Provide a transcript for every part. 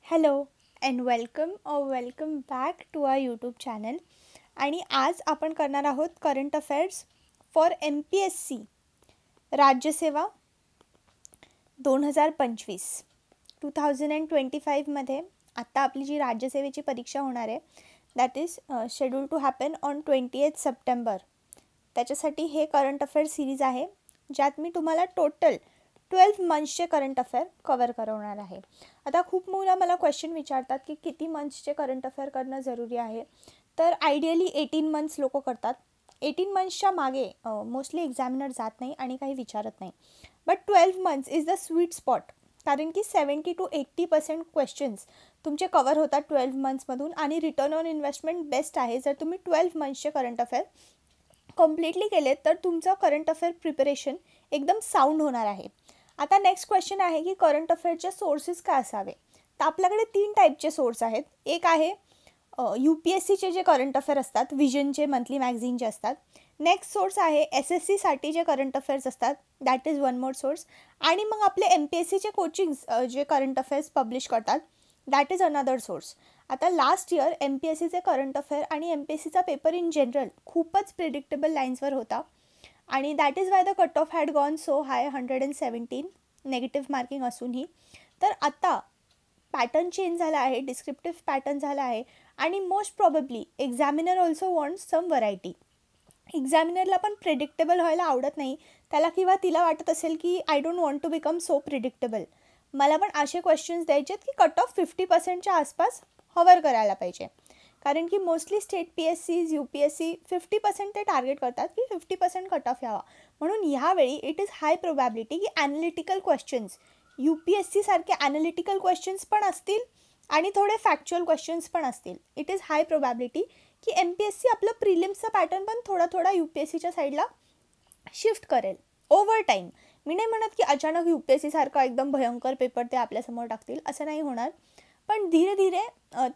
Hello and welcome back to our YouTube channel. आणि आज आपण करणार आहोत करंट अफेअर्स फॉर MPSC राज्यसेवा 2025 2025मध्ये आत्ता आपली जी राज्यसेवेची परीक्षा होणार आहे that is schedule to happen on 28 September. त्याच्यासाठी हे करंट अफेअर सिरीज आहे ज्यात मी तुम्हाला टोटल 12 मंथ्सचे करंट अफेअर कवर करवणार आहे. आता खूप मुलं मला क्वेश्चन विचारतात की किती मंथ्सचे करंट अफेअर करणं जरुरी आहे. तर आयडियली 18 मंथ्स लोक करतात. 18 मंथ्सच्या मागे मोस्टली एक्झामिनर जात नाही आणि काही विचारत नाही. But 12 months is the sweet spot, कारण की 70 to 80% क्वेश्चन्स तुमचे कवर होतात 12 मंथ्समधून. आणि रिटर्न ऑन इन्व्हेस्टमेंट बेस्ट आहे जर तुम्ही 12 मंथ्सचे करंट अफेअर कम्प्लिटली केलेत तर तुमचं करंट अफेअर प्रिपरेशन एकदम साऊंड होणार आहे. आता नेक्स्ट क्वेश्चन आहे की करंट अफेअरचे सोर्सेस काय असावे. तर आपल्याकडे 3 टाईपचे सोर्स आहेत. एक आहे UPSCचे जे करंट अफेअर असतात, विजनचे मंथली मॅगझिनचे असतात. नेक्स्ट सोर्स आहे SSCसाठी जे करंट अफेअर्स असतात, that is one more source. आणि मग आपले MPSCचे कोचिंग्स जे करंट अफेअर्स पब्लिश करतात, दॅट इज अनदर सोर्स. आता लास्ट इयर MPSCचे करंट अफेअर आणि MPSCचा पेपर इन जनरल खूपच प्रिडिक्टेबल लाईन्सवर होता. आणि that is why the cut off had gone so high 117 negative marking असूनही. तर आता पॅटर्न चेंज झाला आहे, डिस्क्रिप्टिव्ह पॅटर्न झाला आहे. आणि most probably examiner also want some variety. एक्झामिनरला पण प्रिडिक्टेबल व्हायला आवडत नाही. त्याला किंवा तिला वाटत असेल की I don't want to become so predictable. मला पण असे क्वेश्चन्स द्यायचे आहेत की कट ऑफ 50%च्या आसपास हवर करायला पाहिजे. कारण की मोस्टली स्टेट PSCs UPSC 50% ते टार्गेट करतात की 50% कट ऑफ यावा. म्हणून ह्यावेळी इट इज हाय प्रोबॅबिलिटी की ॲनालिटिकल क्वेश्चन्स UPSC सारखे ॲनालिटिकल क्वेश्चन्स पण असतील आणि थोडे फॅक्च्युअल क्वेश्चन्स पण असतील. इट इज हाय प्रोबॅबिलिटी की MPSC आपलं प्रिलिम्सचा पॅटर्न पण थोडा UPSCच्या साईडला शिफ्ट करेल ओव्हर टाईम. मी नाही म्हणत की अचानक UPSC सारखा एकदम भयंकर पेपर ते आपल्यासमोर टाकतील, असं नाही होणार. पण धीरे धीरे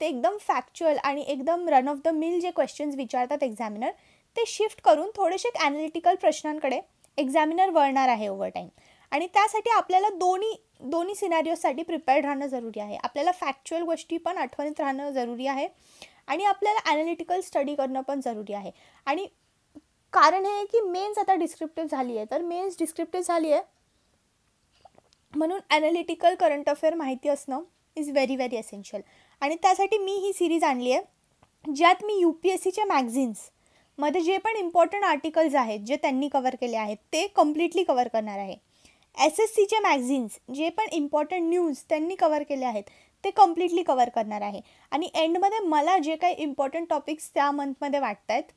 ते एकदम फॅक्च्युअल आणि एकदम रन ऑफ द मिल जे क्वेश्चन्स विचारतात एक्झामिनर, ते शिफ्ट करून थोडेसे ॲनालिटिकल प्रश्नांकडे एक्झामिनर वळणार आहे ओव्हर टाईम. आणि त्यासाठी आपल्याला दोन्ही सिनारिओसाठी प्रिपेअर्ड राहणं जरुरी आहे. आपल्याला फॅक्च्युअल गोष्टी पण आठवणीत राहणं जरुरी आहे आणि आपल्याला ॲनालिटिकल स्टडी करणं पण जरुरी आहे. आणि कारण हे आहे की मेन्स आता डिस्क्रिप्टिव्ह झाली आहे, तर मेन्स डिस्क्रिप्टिव्ह झाली आहे म्हणून ॲनालिटिकल करंट अफेअर माहिती असणं इज व्हेरी एसेन्शियल. आणि त्यासाठी मी ही सिरीज आणली आहे ज्यात मी UPSCच्या मॅगझिन्समध्ये जे पण इम्पॉर्टंट आर्टिकल्स आहेत जे त्यांनी कवर केले आहेत ते कम्प्लिटली कवर करणार आहे. SSCचे मॅगझिन्स जे पण इम्पॉर्टंट न्यूज त्यांनी कवर केले आहेत ते कम्प्लिटली कवर करणार आहे. आणि एंडमध्ये मला जे काही इम्पॉर्टंट टॉपिक्स त्या मंथमध्ये वाटत आहेत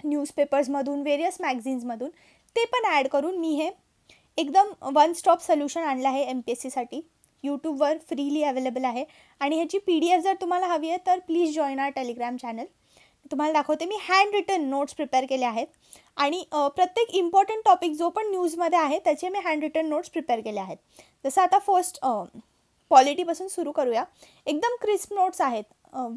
न्यूजपेपर्समधून वेरियस मॅगझिन्समधून ते पण ॲड करून मी हे एकदम वन स्टॉप सोल्युशन आणलं आहे MPSCसाठी. यूट्यूबवर फ्रीली अवेलेबल आहे. आणि ह्याची PDF जर तुम्हाला हवी आहे तर please join our Telegram channel. तुम्हाला दाखवते. मी हँड रिटन नोट्स प्रिपेअर केले आहेत आणि प्रत्येक इम्पॉर्टंट टॉपिक जो पण न्यूजमध्ये आहे त्याचे मी हँड रिटन नोट्स प्रिपेअर केले आहेत. जसं आता फर्स्ट पॉलिटीपासून सुरू करूया. एकदम क्रिस्प नोट्स आहेत.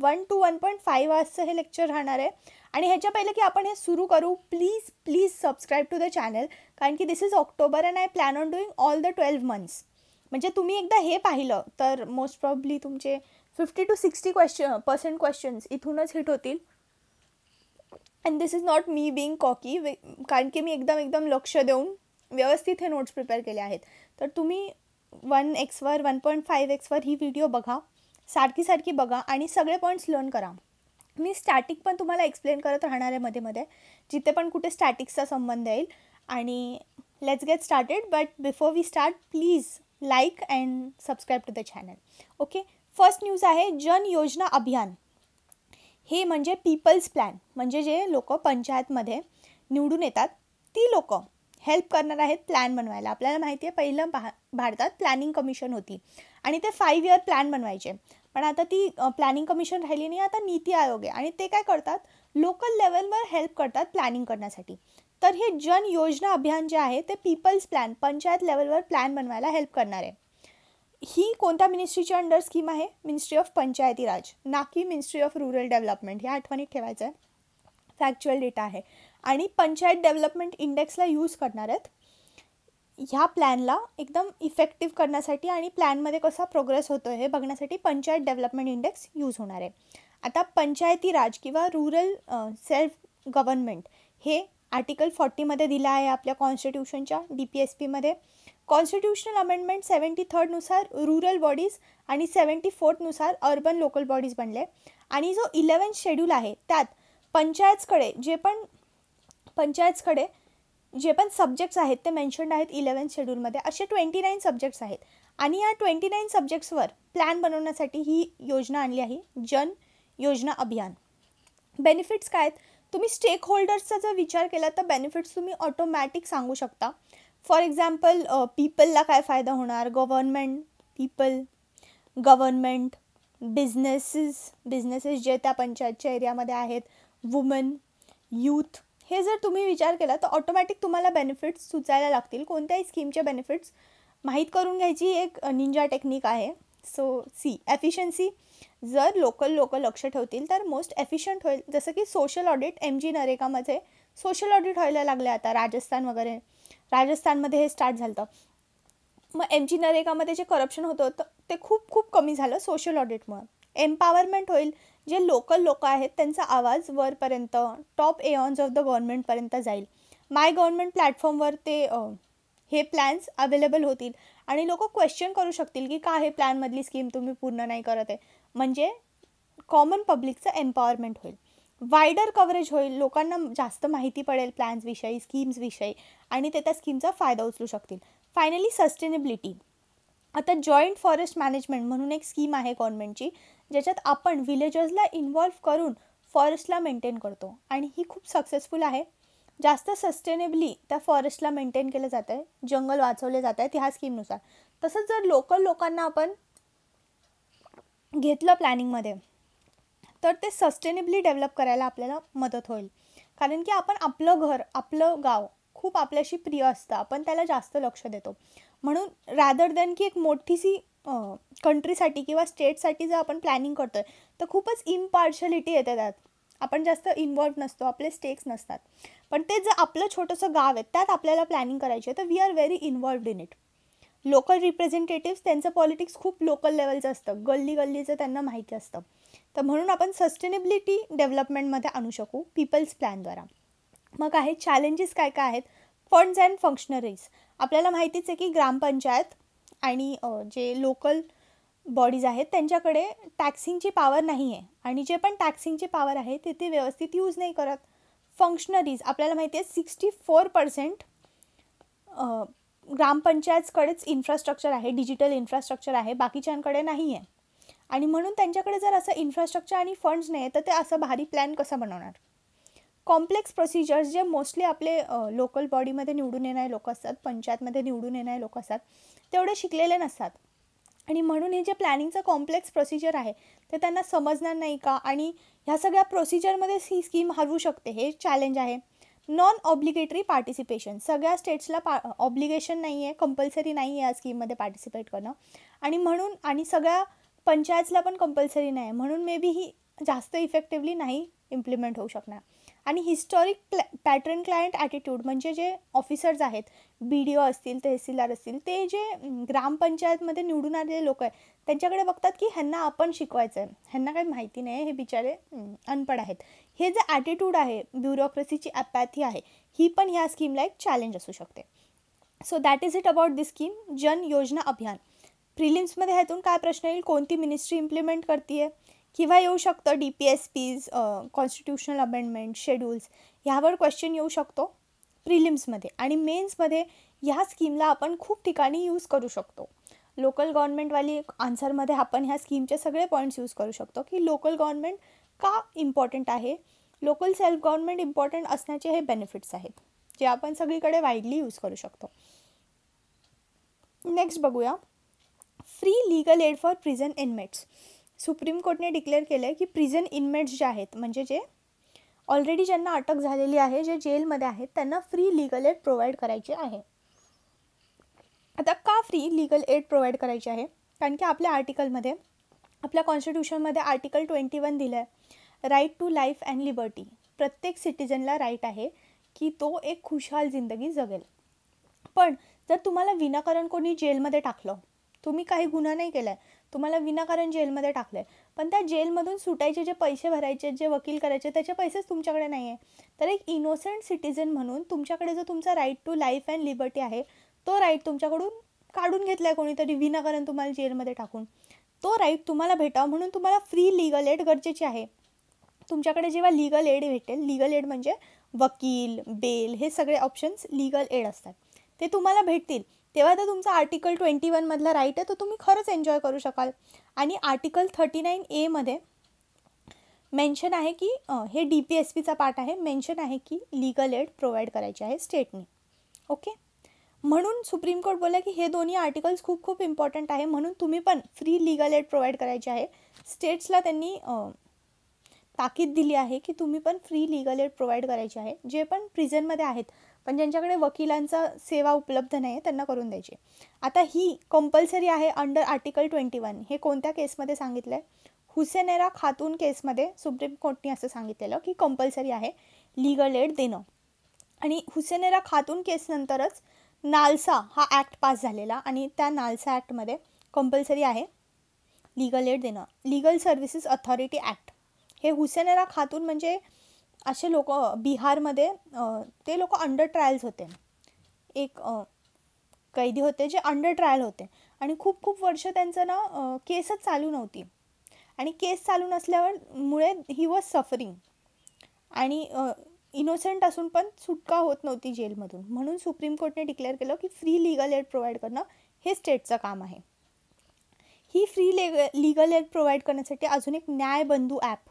1 to 1.5 आवर्सचं हे लेक्चर राहणार आहे. आणि ह्याच्या पहिले की आपण हे सुरू करू, please subscribe to the channel. कारण की this is October and I plan on doing all the 12 months. म्हणजे तुम्ही एकदा हे पाहिलं तर मोस्ट प्रॉब्ली तुमचे 50 to 60% क्वेश्चन्स इथूनच हिट होतील. And this is not me being cocky, कारण की मी एकदम लक्ष देऊन व्यवस्थित हे नोट्स प्रिपेअर केले आहेत. तर तुम्ही 1xवर 1.5xवर ही व्हिडिओ बघा, सारखी बघा आणि सगळे पॉईंट्स लर्न करा. मी स्टॅटिक पण तुम्हाला एक्सप्लेन करत राहणार आहे मध्ये जिथे पण कुठे स्टॅटिक्सचा संबंध येईल. आणि let's get started. But before we start please like and subscribe to the channel. Okay. First news आहे जन योजना अभियान. हे म्हणजे पीपल्स प्लॅन, म्हणजे जे लोक पंचायतमध्ये निवडून येतात ती लोक हेल्प करणार आहेत प्लॅन बनवायला. आपल्याला माहिती आहे पहिलं भारतात प्लॅनिंग कमिशन होती आणि ते 5 year प्लॅन बनवायचे. पण आता ती प्लॅनिंग कमिशन राहिली नाही, आता नीती आयोग आहे. आणि ते काय करतात, लोकल लेवलवर हेल्प करतात प्लॅनिंग करण्यासाठी. तर हे जन योजना अभियान जे आहे ते पीपल्स प्लॅन, पंचायत लेवलवर प्लॅन बनवायला हेल्प करणार आहे. ही कोणत्या मिनिस्ट्रीच्या अंडर स्कीम आहे? मिनिस्ट्री ऑफ पंचायती राज, ना की मिनिस्ट्री ऑफ रुरल डेव्हलपमेंट. हे आठवणीत ठेवायचं आहे. फॅक्च्युअल डेटा आहे. आणि पंचायत डेव्हलपमेंट इंडेक्सला यूज करणार आहेत. ह्या प्लॅनला एकदम इफेक्टिव्ह करण्यासाठी आणि प्लॅनमध्ये कसा प्रोग्रेस होतो हे बघण्यासाठी पंचायत डेव्हलपमेंट इंडेक्स यूज होणार आहे. आता पंचायती राज किंवा रुरल सेल्फ गव्हर्नमेंट हे आर्टिकल 40मध्ये दिलं आहे आपल्या कॉन्स्टिट्यूशनच्या DPSPमध्ये. कॉन्स्टिट्यूशनल अमेंडमेंट 73 नुसार रुरल बॉडीज आणि 74 नुसार अर्बन लोकल बॉडीज बनले. आणि जो 11th शेड्यूल आहे त्यात पंचायतकडे जे पण सब्जेक्ट्स आहेत ते मेन्शन्ड आहेत 11th शेड्यूलमध्ये. असे 29 सब्जेक्ट्स आहेत आणि या 29 सब्जेक्ट्सवर प्लॅन बनवण्यासाठी ही योजना आणली आहे, जन योजना अभियान. बेनिफिट्स काय आहेत? तुम्ही स्टेक होल्डर्सचा जर विचार केला तर बेनिफिट्स तुम्ही ऑटोमॅटिक सांगू शकता. फॉर एक्झाम्पल पीपलला काय फायदा होणार, गव्हर्नमेंट, बिझनेसेस जे त्या पंचायतच्या एरियामध्ये आहेत, वुमन, यूथ, हे जर तुम्ही विचार केला तर ऑटोमॅटिक तुम्हाला बेनिफिट्स सुचायला लागतील. कोणत्याही स्कीमचे बेनिफिट्स माहीत करून घ्यायची एक निंजा टेक्निक आहे. सो एफिशियन्सी, जर लोकल लक्ष ठेवतील तर मोस्ट एफिशियंट होईल. जसं की सोशल ऑडिट, MG नरेगामध्ये सोशल ऑडिट व्हायला लागले आता. राजस्थानमध्ये हे स्टार्ट झालं. मग MG नरेगामध्ये जे करप्शन होतं ते खूप कमी झालं सोशल ऑडिटमुळे. एम्पॉवरमेंट होईल, जे लोकल आहेत त्यांचा आवाज वरपर्यंत, टॉप एऑन्स ऑफ द गव्हर्नमेंटपर्यंत जाईल. माय गव्हर्नमेंट प्लॅटफॉर्मवर हे प्लॅन्स अवेलेबल होतील आणि लोक क्वेश्चन करू शकतील की का हे प्लॅनमधली स्कीम तुम्ही पूर्ण नाही करत आहे. म्हणजे कॉमन पब्लिकचं एम्पॉवरमेंट होईल. वायडर कव्हरेज होईल, लोकांना जास्त माहिती पडेल प्लॅन्सविषयी, स्कीम्सविषयी आणि ते त्या स्कीमचा फायदा उचलू शकतील. Finally sustainability. आता जॉईंट फॉरेस्ट मॅनेजमेंट म्हणून एक स्कीम आहे गव्हर्नमेंटची, ज्याच्यात आपण विलेजर्सला इन्व्हॉल्व करून फॉरेस्टला मेंटेन करतो आणि ही खूप सक्सेसफुल आहे. जास्त सस्टेनेबली त्या फॉरेस्टला मेंटेन केलं जातं आहे, जंगल वाचवले जात आहेत ह्या स्कीमनुसार. तसंच जर लोकल लोकांना आपण घेतलं प्लॅनिंगमध्ये तर ते सस्टेनेबली डेव्हलप करायला आपल्याला मदत होईल. कारण की आपण आपलं घर, आपलं गाव खूप आपल्याशी प्रिय असतं, आपण त्याला जास्त लक्ष देतो. म्हणून रॅदर दॅन की एक मोठीशी कंट्रीसाठी किंवा स्टेटसाठी जर आपण प्लॅनिंग करतो आहे तर खूपच इम्पार्शलिटी येते त्यात. आपण जास्त इन्वॉल्व नसतो, आपले स्टेक्स नसतात. पण ते जर आपलं छोटंसं गाव आहे त्यात आपल्याला प्लॅनिंग करायची आहे तर we are very involved in it. Local representatives, त्यांचं पॉलिटिक्स खूप लोकल लेवलचं असतं, गल्लीचं त्यांना माहिती असतं. तर म्हणून आपण सस्टेनेबिलिटी डेव्हलपमेंटमध्ये आणू शकू पीपल्स प्लॅनद्वारा. मग आहे चॅलेंजेस काय आहेत? Funds and functionaries. आपल्याला माहितीच आहे की ग्रामपंचायत आणि जे लोकल बॉडीज आहेत त्यांच्याकडे टॅक्सिंगची पॉवर नाही आहे आणि जे पण टॅक्सिंगची पॉवर आहे ते व्यवस्थित यूज नाही करत. फंक्शनरीज, आपल्याला माहिती आहे 64% ग्रामपंचायतकडेच इन्फ्रास्ट्रक्चर आहे, डिजिटल इन्फ्रास्ट्रक्चर आहे, बाकीच्यांकडे नाही आहे. आणि म्हणून त्यांच्याकडे जर असं इन्फ्रास्ट्रक्चर आणि फंड्स नाही तर ते असं भारी प्लॅन कसं बनवणार. कॉम्प्लेक्स प्रोसिजर्स, जे मोस्टली आपले लोकल बॉडीमध्ये निवडून येणारे लोक असतात, पंचायतमध्ये निवडून येणारे लोक असतात, तेवढे शिकलेले नसतात आणि म्हणून हे जे प्लॅनिंगचं कॉम्प्लेक्स प्रोसिजर आहे ते त्यांना समजणार नाही का आणि ह्या सगळ्या प्रोसिजरमध्ये ही स्कीम हरवू शकते, हे चॅलेंज आहे. नॉन ऑब्लिगेटरी पार्टिसिपेशन, सगळ्या स्टेट्सला ऑब्लिगेशन नाही आहे, कंपल्सरी नाही आहे या स्कीममध्ये पार्टिसिपेट करणं आणि सगळ्या पंचायतला पण कंपल्सरी नाही आहे, म्हणून मे बी ही जास्त इफेक्टिव्हली नाही इम्प्लिमेंट होऊ शकणार. आणि हिस्टॉरिक पॅटर्न क्लायंट ॲटिट्यूड, म्हणजे जे ऑफिसर्स आहेत, BDO असतील, तहसीलदार असतील, ते जे ग्रामपंचायतमध्ये निवडून आलेले लोक आहेत त्यांच्याकडे बघतात की ह्यांना आपण शिकवायचं आहे, ह्यांना काही माहिती नाही, हे बिचारे अनपढ आहेत. हे जे ॲटिट्यूड आहे, ब्युरोक्रेसीची ॲपॅथी आहे, ही पण ह्या स्कीमला एक चॅलेंज असू शकते. So that is it about this scheme, जन योजना अभियान. प्रिलिम्समध्ये ह्यातून काय प्रश्न येईल? कोणती मिनिस्ट्री इम्प्लिमेंट करते आहे किंवा येऊ शकतं DPSPs, कॉन्स्टिट्यूशनल अमेंडमेंट, शेड्यूल्स, ह्यावर क्वेश्चन येऊ शकतो प्रिलिम्समध्ये. आणि मेन्समध्ये ह्या स्कीमला आपण खूप ठिकाणी यूज करू शकतो. लोकल गव्हर्नमेंटवाली आन्सरमध्ये आपण ह्या स्कीमचे सगळे पॉईंट्स यूज करू शकतो की लोकल गव्हर्नमेंट का इम्पॉर्टंट आहे, लोकल सेल्फ गव्हर्नमेंट इम्पॉर्टंट असण्याचे हे बेनिफिट्स आहेत जे आपण सगळीकडे वाईडली यूज करू शकतो. नेक्स्ट बघूया, free legal aid for prison inmates. Supreme कोर्टने डिक्लेअर केलं आहे की प्रिझन इनमेट्स जे आहेत, म्हणजे जे ऑलरेडी ज्यांना अटक झालेली आहे, जे जेलमध्ये आहेत, त्यांना फ्री लीगल एड प्रोव्हाइड करायचे आहे. आता का फ्री लीगल एड प्रोव्हाइड करायचे आहे? कारण की आपल्या आर्टिकलमध्ये, आपल्या कॉन्स्टिट्यूशनमध्ये आर्टिकल 21 दिलं आहे, right to life and liberty. प्रत्येक सिटिझनला राईट आहे की तो एक खुशहाल जिंदगी जगेल. पण जर तुम्हाला विनाकारण कोणी जेलमध्ये टाकलं, तुम्ही काही गुन्हा नाही केला आहे, तुम्हाला विनाकारण जेलमध्ये टाकलं आहे, पण त्या जेलमधून सुटायचे जे पैसे भरायचे, जे वकील करायचे, त्याचे पैसेच तुमच्याकडे नाही आहे, तर एक इनोसेंट सिटिझन म्हणून तुमच्याकडे जो तुमचा right to life and liberty आहे, तो राईट तुमच्याकडून काढून घेतला आहे कोणीतरी विनाकारण तुम्हाला जेलमध्ये टाकून. तो राईट तुम्हाला भेटावा म्हणून तुम्हाला फ्री लिगल एड गरजेची आहे. तुमच्याकडे जेव्हा लिगल एड भेटेल, लिगल एड म्हणजे वकील, बेल, हे सगळे ऑप्शन्स लिगल एड असतात, ते तुम्हाला भेटतील, तेव्हा तर तुमचा आर्टिकल 21 मधला राईट आहे तो तुम्ही खरंच एन्जॉय करू शकाल. आणि आर्टिकल 39A मध्ये मेन्शन आहे की हे DPSPचा पार्ट आहे, मेन्शन आहे की लिगल एड प्रोव्हाइड करायचे आहे स्टेटने. ओके, म्हणून सुप्रीम कोर्ट बोलला की हे दोन्ही आर्टिकल्स खूप खूप इम्पॉर्टंट आहे, म्हणून तुम्ही पण फ्री लिगल एड प्रोव्हाइड करायचे आहे. स्टेट्सला त्यांनी ताकीद दिली आहे की तुम्ही पण फ्री लिगल एड प्रोव्हाइड करायचे आहे. जे पण प्रिझनमध्ये आहेत पण ज्यांच्याकडे वकिलांचा सेवा उपलब्ध नाही आहे त्यांना करून द्यायची. आता ही कंपल्सरी आहे अंडर आर्टिकल 21. हे कोणत्या केसमध्ये सांगितलं आहे? हुसेनेरा खातून केसमध्ये सुप्रीम कोर्टने असं सांगितलेलं की कंपल्सरी आहे लिगल एड देणं. आणि हुसेनेरा खातून केसनंतरच नालसा हा ॲक्ट पास झालेला आणि त्या नालसा ॲक्टमध्ये कंपल्सरी आहे लिगल एड देणं. Legal services authority act. हे हुसेनेरा खातून म्हणजे असे लोक बिहारमध्ये ते लोक अंडर ट्रायल्स होते, एक कैदी होते जे अंडर ट्रायल होते आणि खूप खूप वर्ष त्यांचं ना केसच चालू नव्हती आणि केस चालू नसल्यामुळे ही वॉज सफरिंग आणि इनोसेंट असून पण सुटका होत नव्हती जेलमधून. म्हणून सुप्रीम कोर्टने डिक्लेअर केलं की फ्री लिगल एड प्रोव्हाइड करणं हे स्टेटचं काम आहे. ही फ्री लिगल एड प्रोव्हाइड करण्यासाठी अजून एक न्यायबंधू ॲप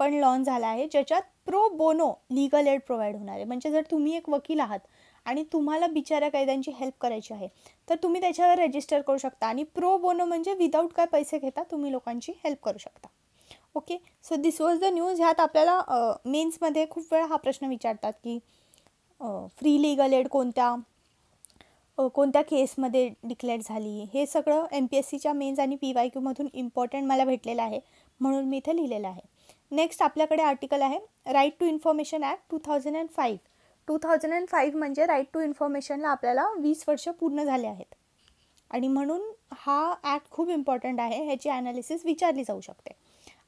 पण लॉन्च झाला आहे, ज्याच्यात pro bono legal add provide होणार आहे. म्हणजे जर तुम्ही एक वकील आहात आणि तुम्हाला बिचाऱ्या कैद्यांची हेल्प करायची आहे तर तुम्ही त्याच्यावर रजिस्टर करू शकता. आणि प्रो बोनो म्हणजे विदाऊट काय पैसे घेता तुम्ही लोकांची हेल्प करू शकता. Okay, so this was the news. ह्यात आपल्याला मेन्समध्ये खूप वेळा हा प्रश्न विचारतात की फ्री लिगल एड कोणत्या केसमध्ये डिक्लेअर झाली. हे सगळं MPSCच्या मेन्स आणि PYQमधून इम्पॉर्टंट मला भेटलेलं आहे, म्हणून मी इथे लिहिलेलं आहे. नेक्स्ट आपल्याकडे आर्टिकल आहे राईट टू इन्फॉर्मेशन ॲक्ट 2005. 2005 म्हणजे राईट टू इन्फॉर्मेशनला आपल्याला 20 वर्ष पूर्ण झाले आहेत आणि म्हणून हा ॲक्ट खूप इम्पॉर्टंट आहे. ह्याची ॲनालिसिस विचारली जाऊ शकते.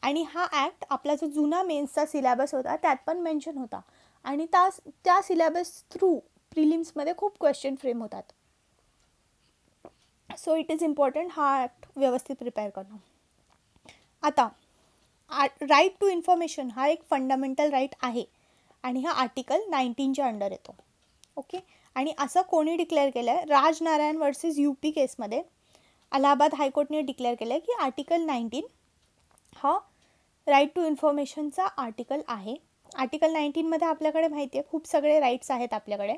आणि हा ॲक्ट आपला जो जुना मेन्सचा सिलेबस होता त्यात पण मेन्शन होता आणि त्या सिलेबस थ्रू प्रिलिम्समध्ये खूप क्वेश्चन फ्रेम होतात. सो इट इज इम्पॉर्टंट हा ॲक्ट व्यवस्थित प्रिपेअर करणं. आता राईट टू इन्फॉर्मेशन हा एक फंडामेंटल राईट आहे आणि हा आर्टिकल 19च्या अंडर येतो. ओके, आणि असं कोणी डिक्लेअर केलं आहे? राजनारायण वर्सेस UP केसमध्ये अलाहाबाद हायकोर्टने डिक्लेअर केलं आहे की आर्टिकल 19 हा राईट टू इन्फॉर्मेशनचा आर्टिकल आहे. आर्टिकल 19मध्ये आपल्याकडे माहिती आहे खूप सगळे राईट्स आहेत आपल्याकडे.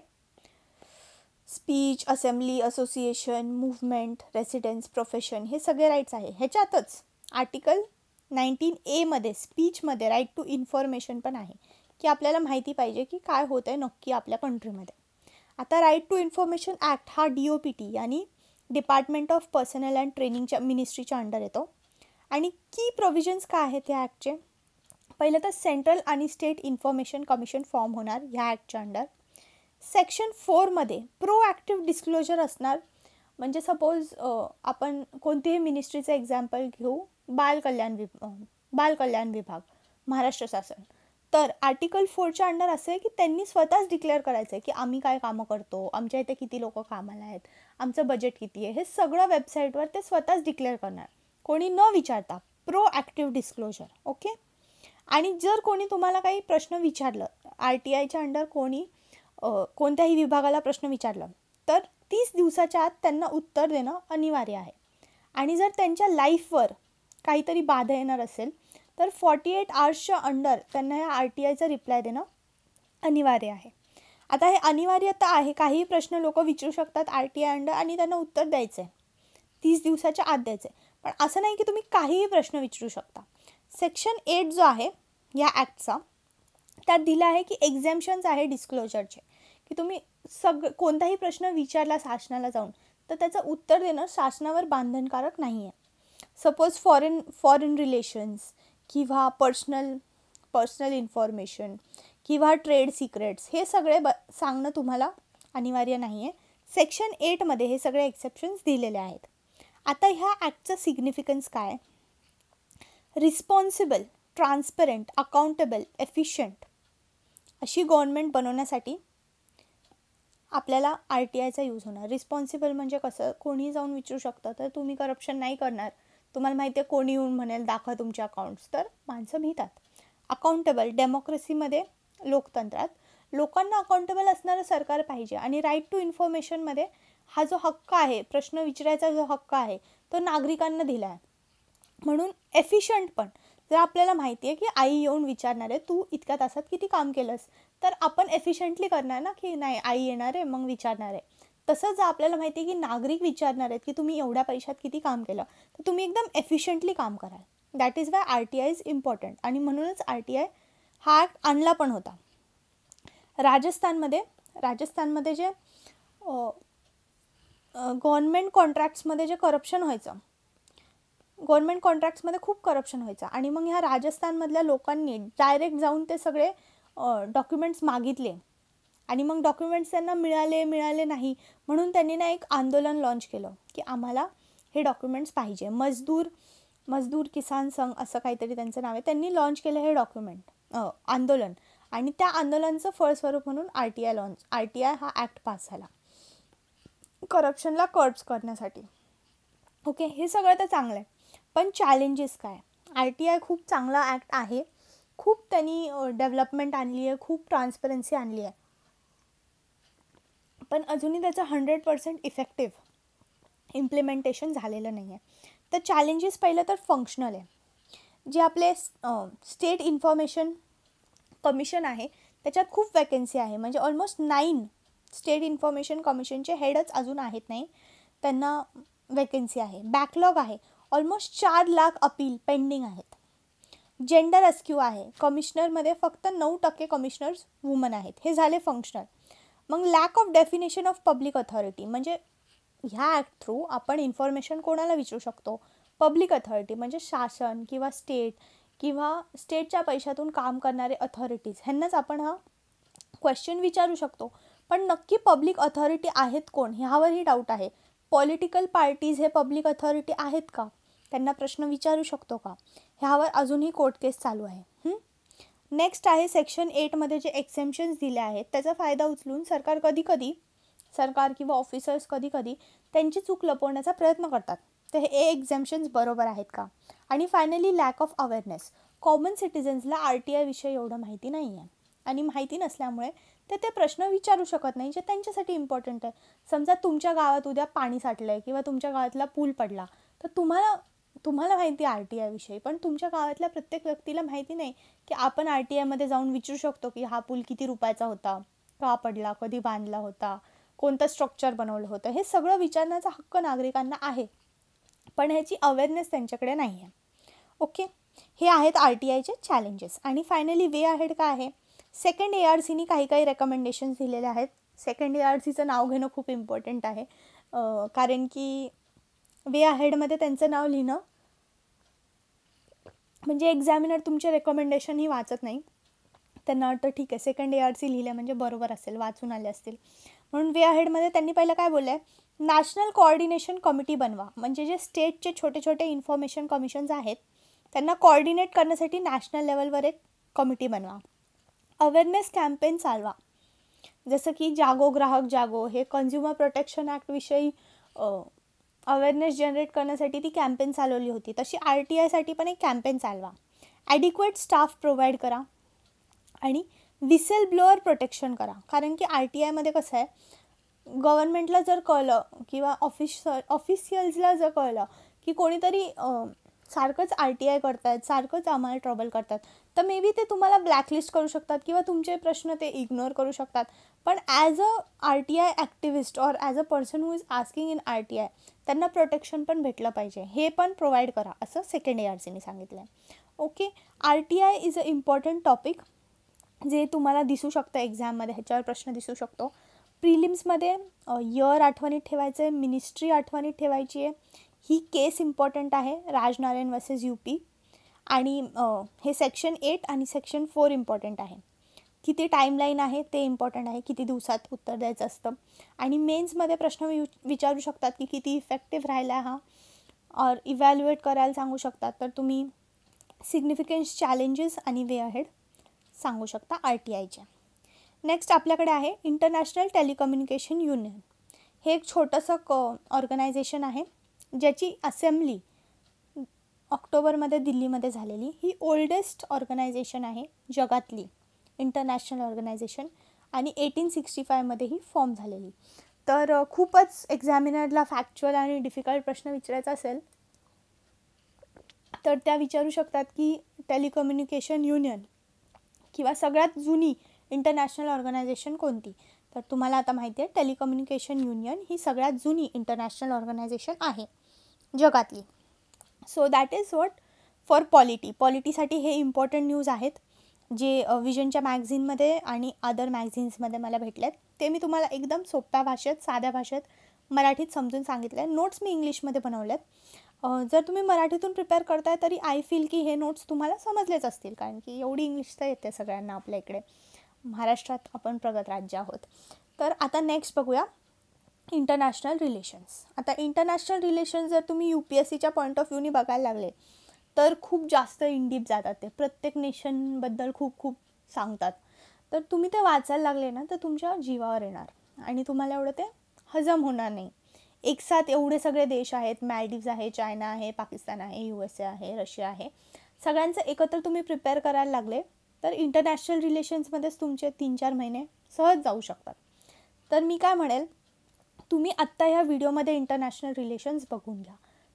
Speech, assembly, association, movement, residence, profession, हे सगळे राईट्स आहे. ह्याच्यातच आर्टिकल 19A मध्ये स्पीचमध्ये राईट टू इन्फॉर्मेशन पण आहे की आपल्याला माहिती पाहिजे की काय होतं आहे नक्की आपल्या कंट्रीमध्ये. आता राईट टू इन्फॉर्मेशन ॲक्ट हा DOPT आणि डिपार्टमेंट ऑफ पर्सनल अँड ट्रेनिंगच्या मिनिस्ट्रीच्या अंडर येतो. आणि की प्रोव्हिजन्स काय आहेत या ॲक्टचे? पहिलं तर सेंट्रल आणि स्टेट इन्फॉर्मेशन कमिशन फॉर्म होणार ह्या ॲक्टच्या अंडर. सेक्शन 4मध्ये प्रोॲक्टिव्ह डिस्क्लोजर असणार. म्हणजे सपोज आपण कोणतीही मिनिस्ट्रीचं एक्झाम्पल घेऊ, बालकल्याण विभाग, महाराष्ट्र शासन. तर आर्टिकल 4च्या अंडर असं आहे की त्यांनी स्वतःच डिक्लेअर करायचं आहे की आम्ही काय कामं करतो, आमच्या इथे किती लोक कामाला आहेत, आमचं बजेट किती आहे, हे सगळं वेबसाईटवर ते स्वतःच डिक्लेअर करणार, कोणी न विचारता. Proactive disclosure. ओके, आणि जर कोणी तुम्हाला काही प्रश्न विचारलं, RTIच्या अंडर कोणत्याही विभागाला प्रश्न विचारलं तर 30 दिवसाच्या आत त्यांना उत्तर देणं अनिवार्य आहे. आणि जर त्यांच्या लाईफवर काहीतरी बाधा येणार असेल तर 48 आवर्सच्या अंडर त्यांना ह्या RTIचा रिप्लाय देणं अनिवार्य आहे. आता हे अनिवार्य तर आहे, काही प्रश्न लोक विचारू शकतात RTI अंडर आणि त्यांना उत्तर द्यायचं आहे 30 दिवसाच्या आत द्यायचं आहे. पण असं नाही की तुम्ही काहीही प्रश्न विचारू शकता. सेक्शन 8 जो आहे या ॲक्टचा त्यात दिलं आहे की एक्झॅम्पशन्स आहे डिस्क्लोजरचे, की तुम्ही कोणताही प्रश्न विचारला शासनाला जाऊन तर त्याचं उत्तर देणं शासनावर बंधनकारक नाही आहे. सपोज फॉरेन रिलेशन्स किंवा पर्सनल इन्फॉर्मेशन किंवा ट्रेड सिक्रेट्स, हे सगळे सांगणं तुम्हाला अनिवार्य नाही आहे. सेक्शन 8मध्ये हे सगळे एक्सेप्शन्स दिलेले आहेत. आता ह्या ॲक्टचा सिग्निफिकन्स काय? रिस्पॉन्सिबल, ट्रान्सपरंट, अकाउंटेबल, एफिशियंट अशी गव्हर्नमेंट बनवण्यासाठी आपल्याला RTIचा यूज होणार. रिस्पॉन्सिबल म्हणजे कसं, कोणी जाऊन विचारू शकतं, तर तुम्ही करप्शन नाही करणार. तुम्हाला माहिती आहे कोणी येऊन म्हणेल दाखवा तुमचे अकाउंट्स, तर माणसं भितात. अकाउंटेबल, डेमोक्रेसीमध्ये, लोकतंत्रात लोकांना अकाउंटेबल असणारं सरकार पाहिजे. आणि राईट टू इन्फॉर्मेशनमध्ये हा जो हक्क आहे, प्रश्न विचारायचा जो हक्क आहे, तो नागरिकांना दिला आहे. म्हणून एफिशियंट पण, जर आपल्याला माहिती आहे की आई येऊन विचारणार आहे तू इतक्या तासात किती काम केलंस, तर आपण एफिशियंटली करणार ना, की नाही आई येणार आहे मग विचारणार आहे. तसंच जर आपल्याला माहिती आहे की नागरिक विचारणार आहेत की तुम्ही एवढ्या पैशात किती काम केलं, तर तुम्ही एकदम एफिशियंटली काम कराल. That is why RTI is important. आणि म्हणूनच RTI हा ॲक्ट आणला पण होता. राजस्थानमध्ये जे गव्हर्नमेंट कॉन्ट्रॅक्ट्समध्ये जे करप्शन व्हायचं, गव्हर्नमेंट कॉन्ट्रॅक्ट्समध्ये खूप करप्शन व्हायचं, आणि मग ह्या राजस्थानमधल्या लोकांनी डायरेक्ट जाऊन ते सगळे डॉक्युमेंट्स मागितले, आणि मग डॉक्युमेंट्स त्यांना मिळाले नाही. म्हणून त्यांनी ना एक आंदोलन लॉन्च केलं की आम्हाला हे डॉक्युमेंट्स पाहिजे. मजदूर किसान संघ असं काहीतरी त्यांचं नाव आहे. त्यांनी लॉन्च केलं हे आंदोलन, आणि त्या आंदोलनाचं फळस्वरूप म्हणून RTI हा ॲक्ट पास झाला करप्शनला कर्ब्स करण्यासाठी. ओके, हे सगळं तर चांगलं आहे, पण चॅलेंजेस काय? RTI खूप चांगला ॲक्ट आहे, खूप त्यांनी डेव्हलपमेंट आणली आहे, खूप ट्रान्सपरन्सी आणली आहे, पण अजूनही त्याचं 100% इफेक्टिव्ह इम्प्लिमेंटेशन झालेलं नाही आहे. तर चॅलेंजेस पहिलं तर फंक्शनल आहे. जे आपले स्टेट इन्फॉर्मेशन कमिशन आहे त्याच्यात खूप वॅकन्सी आहे, म्हणजे ऑलमोस्ट 9 स्टेट इन्फॉर्मेशन कमिशनचे हेडच अजून आहेत नाही, त्यांना वॅकन्सी आहे. बॅकलॉग आहे, ऑलमोस्ट 4 लाख अपील पेंडिंग आहेत. जेंडर अस्क्यू आहे, कमिशनरमध्ये फक्त 9% कमिशनर्स वुमन आहेत. हे झाले फंक्शनल. मग lack of definition of public authority, म्हणजे ह्या ॲक्ट थ्रू आपण इन्फॉर्मेशन कोणाला विचारू शकतो? पब्लिक अथॉरिटी म्हणजे शासन किंवा स्टेटच्या पैशातून काम करणारे अथॉरिटीज, ह्यांनाच आपण हा क्वेश्चन विचारू शकतो. पण नक्की पब्लिक अथॉरिटी आहेत कोण, ह्यावरही डाऊट आहे. पॉलिटिकल पार्टीज हे पब्लिक अथॉरिटी आहेत का, त्यांना प्रश्न विचारू शकतो का, ह्यावर अजूनही कोर्ट केस चालू आहे. नेक्स्ट आहे सेक्शन 8मध्ये जे एक्सेम्पशन्स दिले आहेत त्याचा फायदा उचलून सरकार किंवा ऑफिसर्स कधी त्यांची चूक लपवण्याचा प्रयत्न करतात. तर हे एक्झेम्पशन्स बरोबर आहेत का? आणि finally lack of awareness, common सिटिझन्सला RTI विषयी एवढं माहिती नाही आहे, आणि माहिती नसल्यामुळे ते प्रश्न विचारू शकत नाही जे त्यांच्यासाठी इम्पॉर्टंट आहे. समजा तुमच्या गावात उद्या पाणी साठलं आहे किंवा तुमच्या गावातला पूल पडला, तर तुम्हाला माहिती आहे RTI विषयी, पण तुमच्या गावातल्या प्रत्येक व्यक्तीला माहिती नाही की आपण RTIमध्ये जाऊन विचारू शकतो की हा पूल किती रुपयाचा होता, का पडला, कधी बांधला होता, कोणतं स्ट्रक्चर बनवलं होतं. हे सगळं विचारण्याचा हक्क नागरिकांना आहे, पण ह्याची अवेअरनेस त्यांच्याकडे नाही आहे. ओके, हे आहेत RTIचे चॅलेंजेस. आणि फायनली वे अहेड काय आहे? सेकंड ARCनी काही रेकमेंडेशन्स दिलेले आहेत. सेकंड ARCचं नाव घेणं खूप इम्पॉर्टंट आहे, कारण की वे अहेडमध्ये त्यांचं नाव लिहिणं म्हणजे एक्झामिनर तुमचे रेकमेंडेशनही वाचत नाही, त्यांना वाटतं ठीक आहे सेकंड ARC लिहिलं म्हणजे बरोबर असेल, वाचून आले असतील. म्हणून वे अहेडमध्ये त्यांनी पहिलं काय बोललं आहे, नॅशनल कोऑर्डिनेशन कमिटी बनवा. म्हणजे जे स्टेटचे छोटे इन्फॉर्मेशन कमिशन्स आहेत त्यांना कोऑर्डिनेट करण्यासाठी नॅशनल लेवलवर एक कमिटी बनवा. अवेअरनेस कॅम्पेन चालवा, जसं की जागो ग्राहक जागो, हे कन्झ्युमर प्रोटेक्शन ॲक्टविषयी अवेअरनेस जनरेट करण्यासाठी ती कॅम्पेन चालवली होती, तशी RTIसाठी पण एक कॅम्पेन चालवा. ॲडिक्वेट स्टाफ प्रोव्हाइड करा आणि विसेल ब्लोअर प्रोटेक्शन करा. कारण की RTIमध्ये कसं आहे, गव्हर्नमेंटला जर कळलं किंवा ऑफिशियल्सला जर कळलं की कोणीतरी सारखंच RTI करतात, सारखंच आम्हाला ट्रबल करतात, तर मे बी ते तुम्हाला ब्लॅकलिस्ट करू शकतात किंवा तुमचे प्रश्न ते इग्नोर करू शकतात. पण as RTI activist or as a person who is asking in RTI त्यांना प्रोटेक्शन पण भेटलं पाहिजे, हे पण प्रोव्हाइड करा, असं सेकंड ARCनी सांगितलं आहे. Okay, RTI is a important topic जे तुम्हाला दिसू शकतं एक्झाममध्ये, ह्याच्यावर प्रश्न दिसू शकतो. प्रिलिम्समध्ये इयर आठवणीत ठेवायचं आहे, मिनिस्ट्री आठवणीत ठेवायची आहे. ही केस इम्पॉर्टंट आहे, राजनारायण वर्सेस UP. आणि हे सेक्शन 8 आणि सेक्शन 4 इम्पॉर्टंट आहे. किती टाईमलाईन आहे ते इम्पॉर्टंट आहे, किती दिवसात उत्तर द्यायचं असतं. आणि मेन्समध्ये प्रश्न विचारू शकतात की किती इफेक्टिव्ह राहिला हा, और इव्हॅल्युएट करायला सांगू शकतात. तर तुम्ही सिग्निफिकन्स, चॅलेंजेस आणि वे अहेड सांगू शकता RTIच्या. नेक्स्ट आपल्याकडे आहे इंटरनॅशनल टेलिकम्युनिकेशन युनियन. हे एक छोटंसं ऑर्गनायझेशन आहे ज्याची असेंब्ली ऑक्टोबरमध्ये दिल्लीमध्ये झालेली. ही ओल्डेस्ट ऑर्गनायझेशन आहे जगातली इंटरनॅशनल ऑर्गनायझेशन, आणि 1865मध्ये ही फॉर्म झालेली. तर खूपच एक्झामिनरला फॅक्च्युअल आणि डिफिकल्ट प्रश्न विचारायचा असेल तर त्या विचारू शकतात की टेलिकम्युनिकेशन युनियन किंवा सगळ्यात जुनी इंटरनॅशनल ऑर्गनायझेशन कोणती. तर तुम्हाला आता माहिती आहे टेलिकम्युनिकेशन युनियन ही सगळ्यात जुनी इंटरनॅशनल ऑर्गनायझेशन आहे जगातली. So that is what for polity. पॉलिटीसाठी हे इम्पॉर्टंट न्यूज आहेत जे विजनच्या मॅगझिनमध्ये आणि अदर मॅगझिन्समध्ये मला भेटले आहेत. ते मी तुम्हाला एकदम सोप्या भाषेत, साध्या भाषेत, मराठीत समजून सांगितलं आहे. नोट्स मी इंग्लिशमध्ये बनवले आहेत. जर तुम्ही मराठीतून प्रिपेअर करताय तरी आय फील की हे नोट्स तुम्हाला समजलेच असतील, कारण की एवढी इंग्लिश तर येते सगळ्यांना आपल्या इकडे. महाराष्ट्रात आपण प्रगत राज्य आहोत. तर आता नेक्स्ट बघूया इंटरनॅशनल रिलेशन्स. आता इंटरनॅशनल रिलेशन्स जर तुम्ही UPSCच्या पॉईंट ऑफ व्ह्यूनी बघायला लागले तर खूप जास्त इनडीप जातात. ते प्रत्येक नेशनबद्दल खूप खूप सांगतात. तर तुम्ही ते वाचायला लागले ना तर तुमच्या जीवावर येणार आणि तुम्हाला एवढं ते हजम होणार नाही. एक साथ एवढे सगळे देश आहेत, मॅलडीव्स आहे, चायना आहे, पाकिस्तान आहे, USA आहे, रशिया आहे, सगळ्यांचं एकत्र तुम्ही प्रिपेअर करायला लागले तर इंटरनॅशनल रिलेशन्समध्येच तुमचे 3-4 महिने सहज जाऊ शकतात. तर मी काय म्हणेल, तुम्ही आत्ता ह्या व्हिडिओमध्ये इंटरनॅशनल रिलेशन्स बघून घ्या.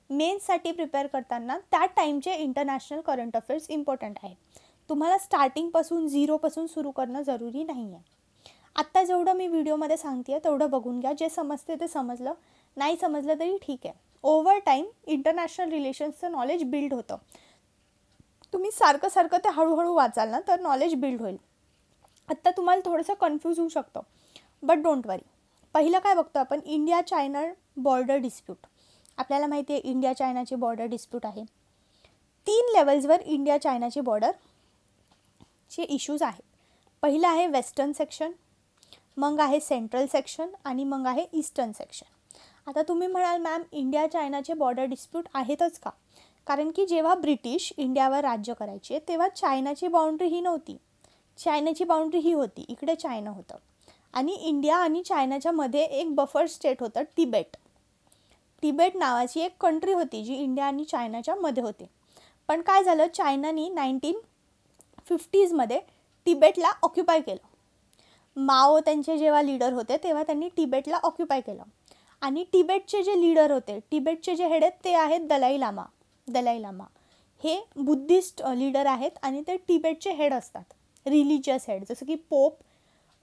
मेन्ससाठी प्रिपेअर करताना त्या टाईमचे इंटरनॅशनल करंट अफेअर्स इम्पॉर्टंट आहे. तुम्हाला स्टार्टिंगपासून 0पासून सुरू करणं जरुरी नाही आहे. आत्ता जेवढं मी व्हिडिओमध्ये सांगते आहे तेवढं बघून घ्या. जे समजते ते समजलं, नाही समजलं तरी ठीक आहे. ओव्हर टाईम इंटरनॅशनल रिलेशन्सचं नॉलेज बिल्ड होतं. तुम्ही सारखं ते हळूहळू वाचाल ना तर नॉलेज बिल्ड होईल. आत्ता तुम्हाला थोडंसं कन्फ्यूज होऊ शकतं, बट डोंट वरी. पहिलं काय बघतो आपण, इंडिया चायना बॉर्डर डिस्प्यूट. आपल्याला माहिती आहे इंडिया चायनाची बॉर्डर डिस्प्यूट आहे. 3 लेवल्सवर इंडिया चायनाची बॉर्डरचे इश्यूज आहेत. पहिलं आहे वेस्टर्न सेक्शन, मग आहे सेंट्रल सेक्शन आणि मग आहे ईस्टर्न सेक्शन. आता तुम्ही म्हणाल मॅम इंडिया चायनाचे बॉर्डर डिस्प्यूट आहेतच का? कारण की जेव्हा ब्रिटिश इंडियावर राज्य करायचे तेव्हा चायनाची बाउंड्री ही नव्हती. चायनाची बाउंड्री ही होती, इकडे चायना होतं. आणि इंडिया आणि चायनाच्या मध्ये एक बफर स्टेट होतं तिबेट. तिबेट नावाची एक कंट्री होती जी इंडिया आणि चायनाच्या मध्ये होते. पण काय झालं, चायनानी 1950मध्ये तिबेटला ऑक्युपाय केलं. माओ त्यांचे जेव्हा लीडर होते तेव्हा त्यांनी तिबेटला ऑक्युपाय केलं. आणि तिबेटचे जे लीडर होते, तिबेटचे जे हेड आहेत ते आहेत दलाई लामा. दलाई लामा हे बुद्धिस्ट लीडर आहेत आणि ते तिबेटचे हेड असतात, रिलिजियस हेड. जसं की पोप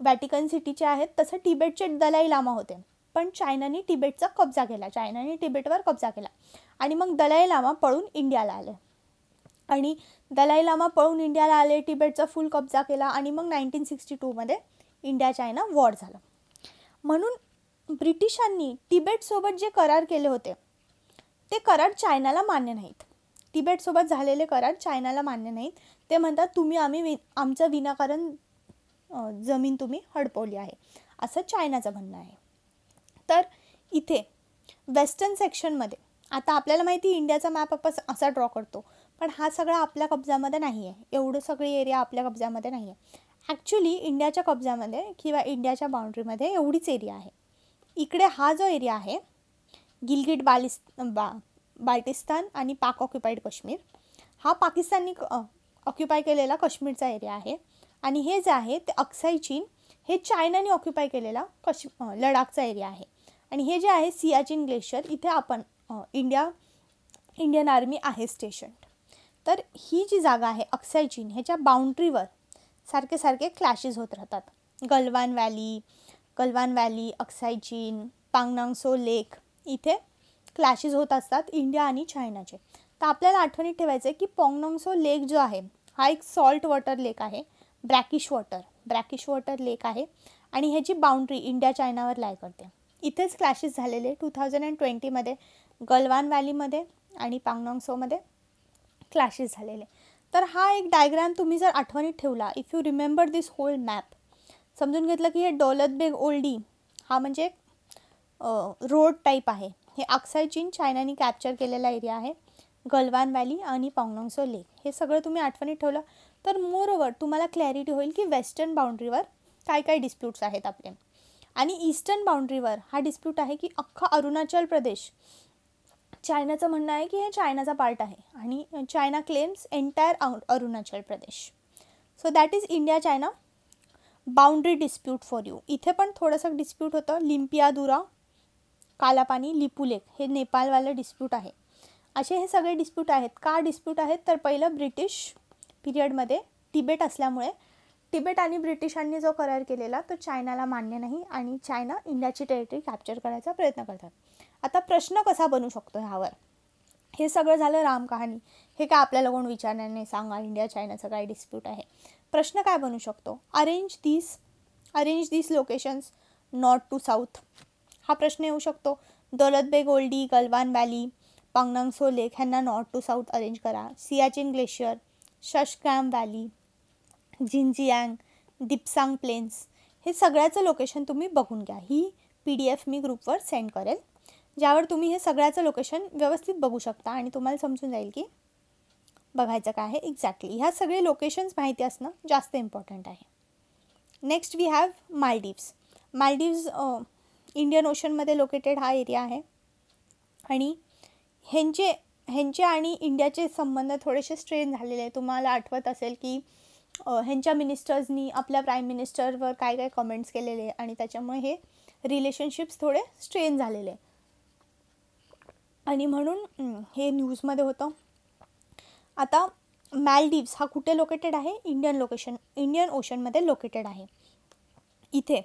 व्हॅटिकन सिटीचे आहेत तसं तिबेटचे दलाई लामा होते. पण चायनाने तिबेटचा कब्जा केला, चायनाने तिबेटवर कब्जा केला आणि मग दलाई लामा पळून इंडियाला आले. आणि दलाई लामा पळून इंडियाला आले, तिबेटचा फुल कब्जा केला आणि मग 1962मध्ये इंडिया चायना वॉर झालं. म्हणून ब्रिटिशांनी तिबेटसोबत जे करार केले होते ते करार चायनाला मान्य नाहीत. तिबेटसोबत झालेले करार चायनाला मान्य नाहीत. ते म्हणतात तुम्ही आमचं विनाकारण जमीन तुम्ही हडपवली आहे, असं चायनाचं म्हणणं आहे. तर इथे वेस्टर्न सेक्शनमध्ये आता आपल्याला माहिती इंडियाचा मॅप आपण असा ड्रॉ करतो, पण हा सगळा आपल्या कब्जामध्ये नाही आहे. एवढं सगळी एरिया आपल्या कब्जामध्ये नाही आहे. ॲक्च्युली इंडियाच्या कब्जामध्ये किंवा इंडियाच्या बाउंड्रीमध्ये एवढीच एरिया आहे. इकडे हा जो एरिया आहे गिलगिट बाल्टिस्तान आणि पाक ऑक्युपाईड काश्मीर, हा पाकिस्ताननी ऑक्युपाय केलेला काश्मीरचा एरिया आहे. आणि हे जे आहे ते अक्साई चीन, हे चायनाने ऑक्युपाय केलेला लडाखचा एरिया आहे. आणि हे जे आहे सियाचिन ग्लेशियर, इथे आपण इंडियन आर्मी आहे स्टेशन्ड. तर ही जी जागा आहे अक्साई चीन, ह्याच्या बाउंड्रीवर सारखे क्लॅशेस होत राहतात. गलवान व्हॅली, अक्साई चीन, पांगनांगसो लेक, इथे क्लॅशेस होत असतात इंडिया आणि चायनाचे. तर आपल्याला आठवणीत ठेवायचं आहे की पांगनांगसो लेक जो आहे हा एक सॉल्ट वॉटर लेक आहे, ब्रॅकिश वॉटर लेक आहे. आणि ह्याची बाउंड्री इंडिया चायनावर लाय करते. इथेच क्लॅशेस झालेले 2020मध्ये गलवान व्हॅलीमध्ये आणि पांगनांगसोमध्ये क्लॅशेस झालेले. तर हा एक डायग्राम तुम्ही जर आठवणीत ठेवला, if you remember this whole map, समजून घेतलं की हे दौलत बेग ओल्डी हा म्हणजे रोड टाईप आहे. हे अक्साई चीन चायनाने कॅप्चर केलेला एरिया आहे. गलवान व्हॅली आणि पांगोंगसो लेक हे सगळं तुम्ही आठवणीत ठेवलं तर मोरओव्हर तुम्हाला क्लॅरिटी होईल की वेस्टर्न बाउंड्रीवर काय काय डिस्प्यूट्स आहेत आपले. आणि ईस्टर्न बाउंड्रीवर हा डिस्प्यूट आहे की अख्खा अरुणाचल प्रदेश, चायनाचं म्हणणं आहे की हे चायनाचा पार्ट आहे आणि China claims entire Arunachal Pradesh. So that is India China boundary dispute for you. इथे पण थोडंसं डिस्प्यूट होतं. लिम्पियादुरा, कालापानी, लिपू लेक हे नेपाळवालं डिस्प्यूट आहे. असे हे सगळे डिस्प्यूट आहेत. का डिस्प्यूट आहेत तर पहिलं ब्रिटिश पिरियडमध्ये तिबेट असल्यामुळे तिबेट आणि ब्रिटिशांनी जो करार केलेला तो चायनाला मान्य नाही आणि चायना इंडियाची टेरिटरी कॅप्चर करायचा प्रयत्न करतात. आता प्रश्न कसा बनू शकतो ह्यावर, हे सगळं झालं राम कहाणी. हे काय आपल्याला कोण विचारणार नाही, सांगा इंडिया चायनाचं काय डिस्प्यूट आहे. प्रश्न काय बनू शकतो, arrange this locations north to south. हा प्रश्न येऊ शकतो. दौलत बेग ओल्डी, गलवान व्हॅली, पांगोंगसो लेक ह्यांना नॉर्थ टू साऊथ अरेंज करा. Siachen glacier, Shaksgam valley, Xinjiang, Depsang plains हे सगळ्याचं लोकेशन तुम्ही बघून घ्या. ही PDF मी ग्रुपवर सेंड करेल, ज्यावर तुम्ही हे सगळ्याचं लोकेशन व्यवस्थित बघू शकता आणि तुम्हाला समजून जाईल की बघायचं काय आहे एक्झॅक्टली. ह्या सगळे लोकेशन्स माहिती असणं जास्त इम्पॉर्टंट आहे. Next we have Maldives. Maldives Indian ओशनमध्ये लोकेटेड हा एरिया आहे आणि ह्यांचे आणि इंडियाचे संबंध थोडेसे स्ट्रेन झालेले आहे. तुम्हाला आठवत असेल की ह्यांच्या मिनिस्टर्सनी आपल्या प्राईम मिनिस्टरवर काय काय कमेंट्स केलेले आणि त्याच्यामुळे हे रिलेशनशिप्स थोडे स्ट्रेन झालेले आणि म्हणून हे न्यूजमध्ये होतं. आता मालदीव्स हा कुठे लोकेटेड आहे, इंडियन ओशनमध्ये लोकेटेड आहे. इथे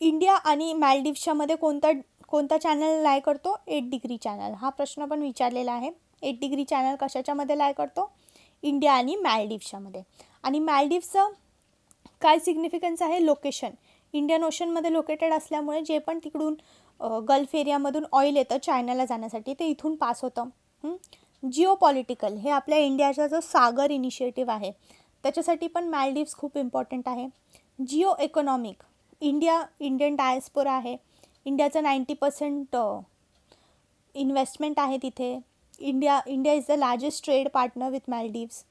इंडिया आणि मालदीव्सच्या मध्ये कोणता चॅनल लाय करतो, 8 डिग्री चॅनल. हा प्रश्न पण विचारलेला आहे. 8 डिग्री चॅनल कशाच्यामध्ये लाय करतो, इंडिया आणि मालदीव्सच्यामध्ये. आणि मालदीव्सचं काय सिग्निफिकन्स आहे, लोकेशन इंडियन ओशनमध्ये लोकेटेड असल्यामुळे जे पण तिकडून गल्फ एरियामधून ऑइल येतं चायनाला जाण्यासाठी ते इथून पास होतं. जिओ पॉलिटिकल हे आपल्या इंडियाचा जो सागर इनिशिएटिव्ह आहे त्याच्यासाठी पण मालदीव्स खूप इम्पॉर्टंट आहे. जिओ इकॉनॉमिक इंडियन डायस्पोरा आहे. इंडियाचं 90% इन्व्हेस्टमेंट आहे तिथे. India is the largest trade partner with Maldives.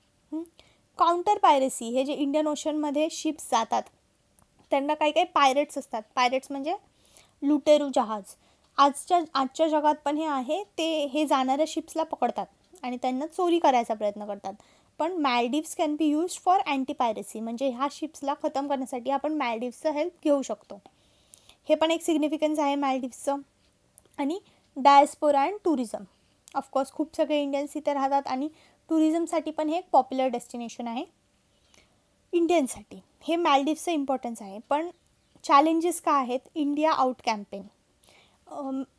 Counter piracy हे जे इंडियन ओशनमध्ये शिप्स जातात त्यांना काही काही पायरेट्स असतात. पायरेट्स म्हणजे लुटेरू जहाज. आजच्या जगात पण हे आहे, ते हे जाणाऱ्या शिप्सला पकडतात आणि त्यांना चोरी करायचा प्रयत्न करतात. पण Maldives can be used for anti piracy, म्हणजे ह्या शिप्सला खतम करण्यासाठी आपण मालदीव्सचं हेल्प घेऊ शकतो. हे पण एक सिग्निफिकन्स आहे मालदीव्सचं. आणि डायस्पोरा अँड टुरिझम, ऑफकोर्स खूप सगळे इंडियन्स इथे राहतात आणि टुरिझमसाठी पण हे एक पॉप्युलर डेस्टिनेशन आहे इंडियनसाठी. हे मालदीव्सचं इम्पॉर्टन्स आहे. पण चॅलेंजेस काय आहेत, इंडिया आउट कॅम्पेन.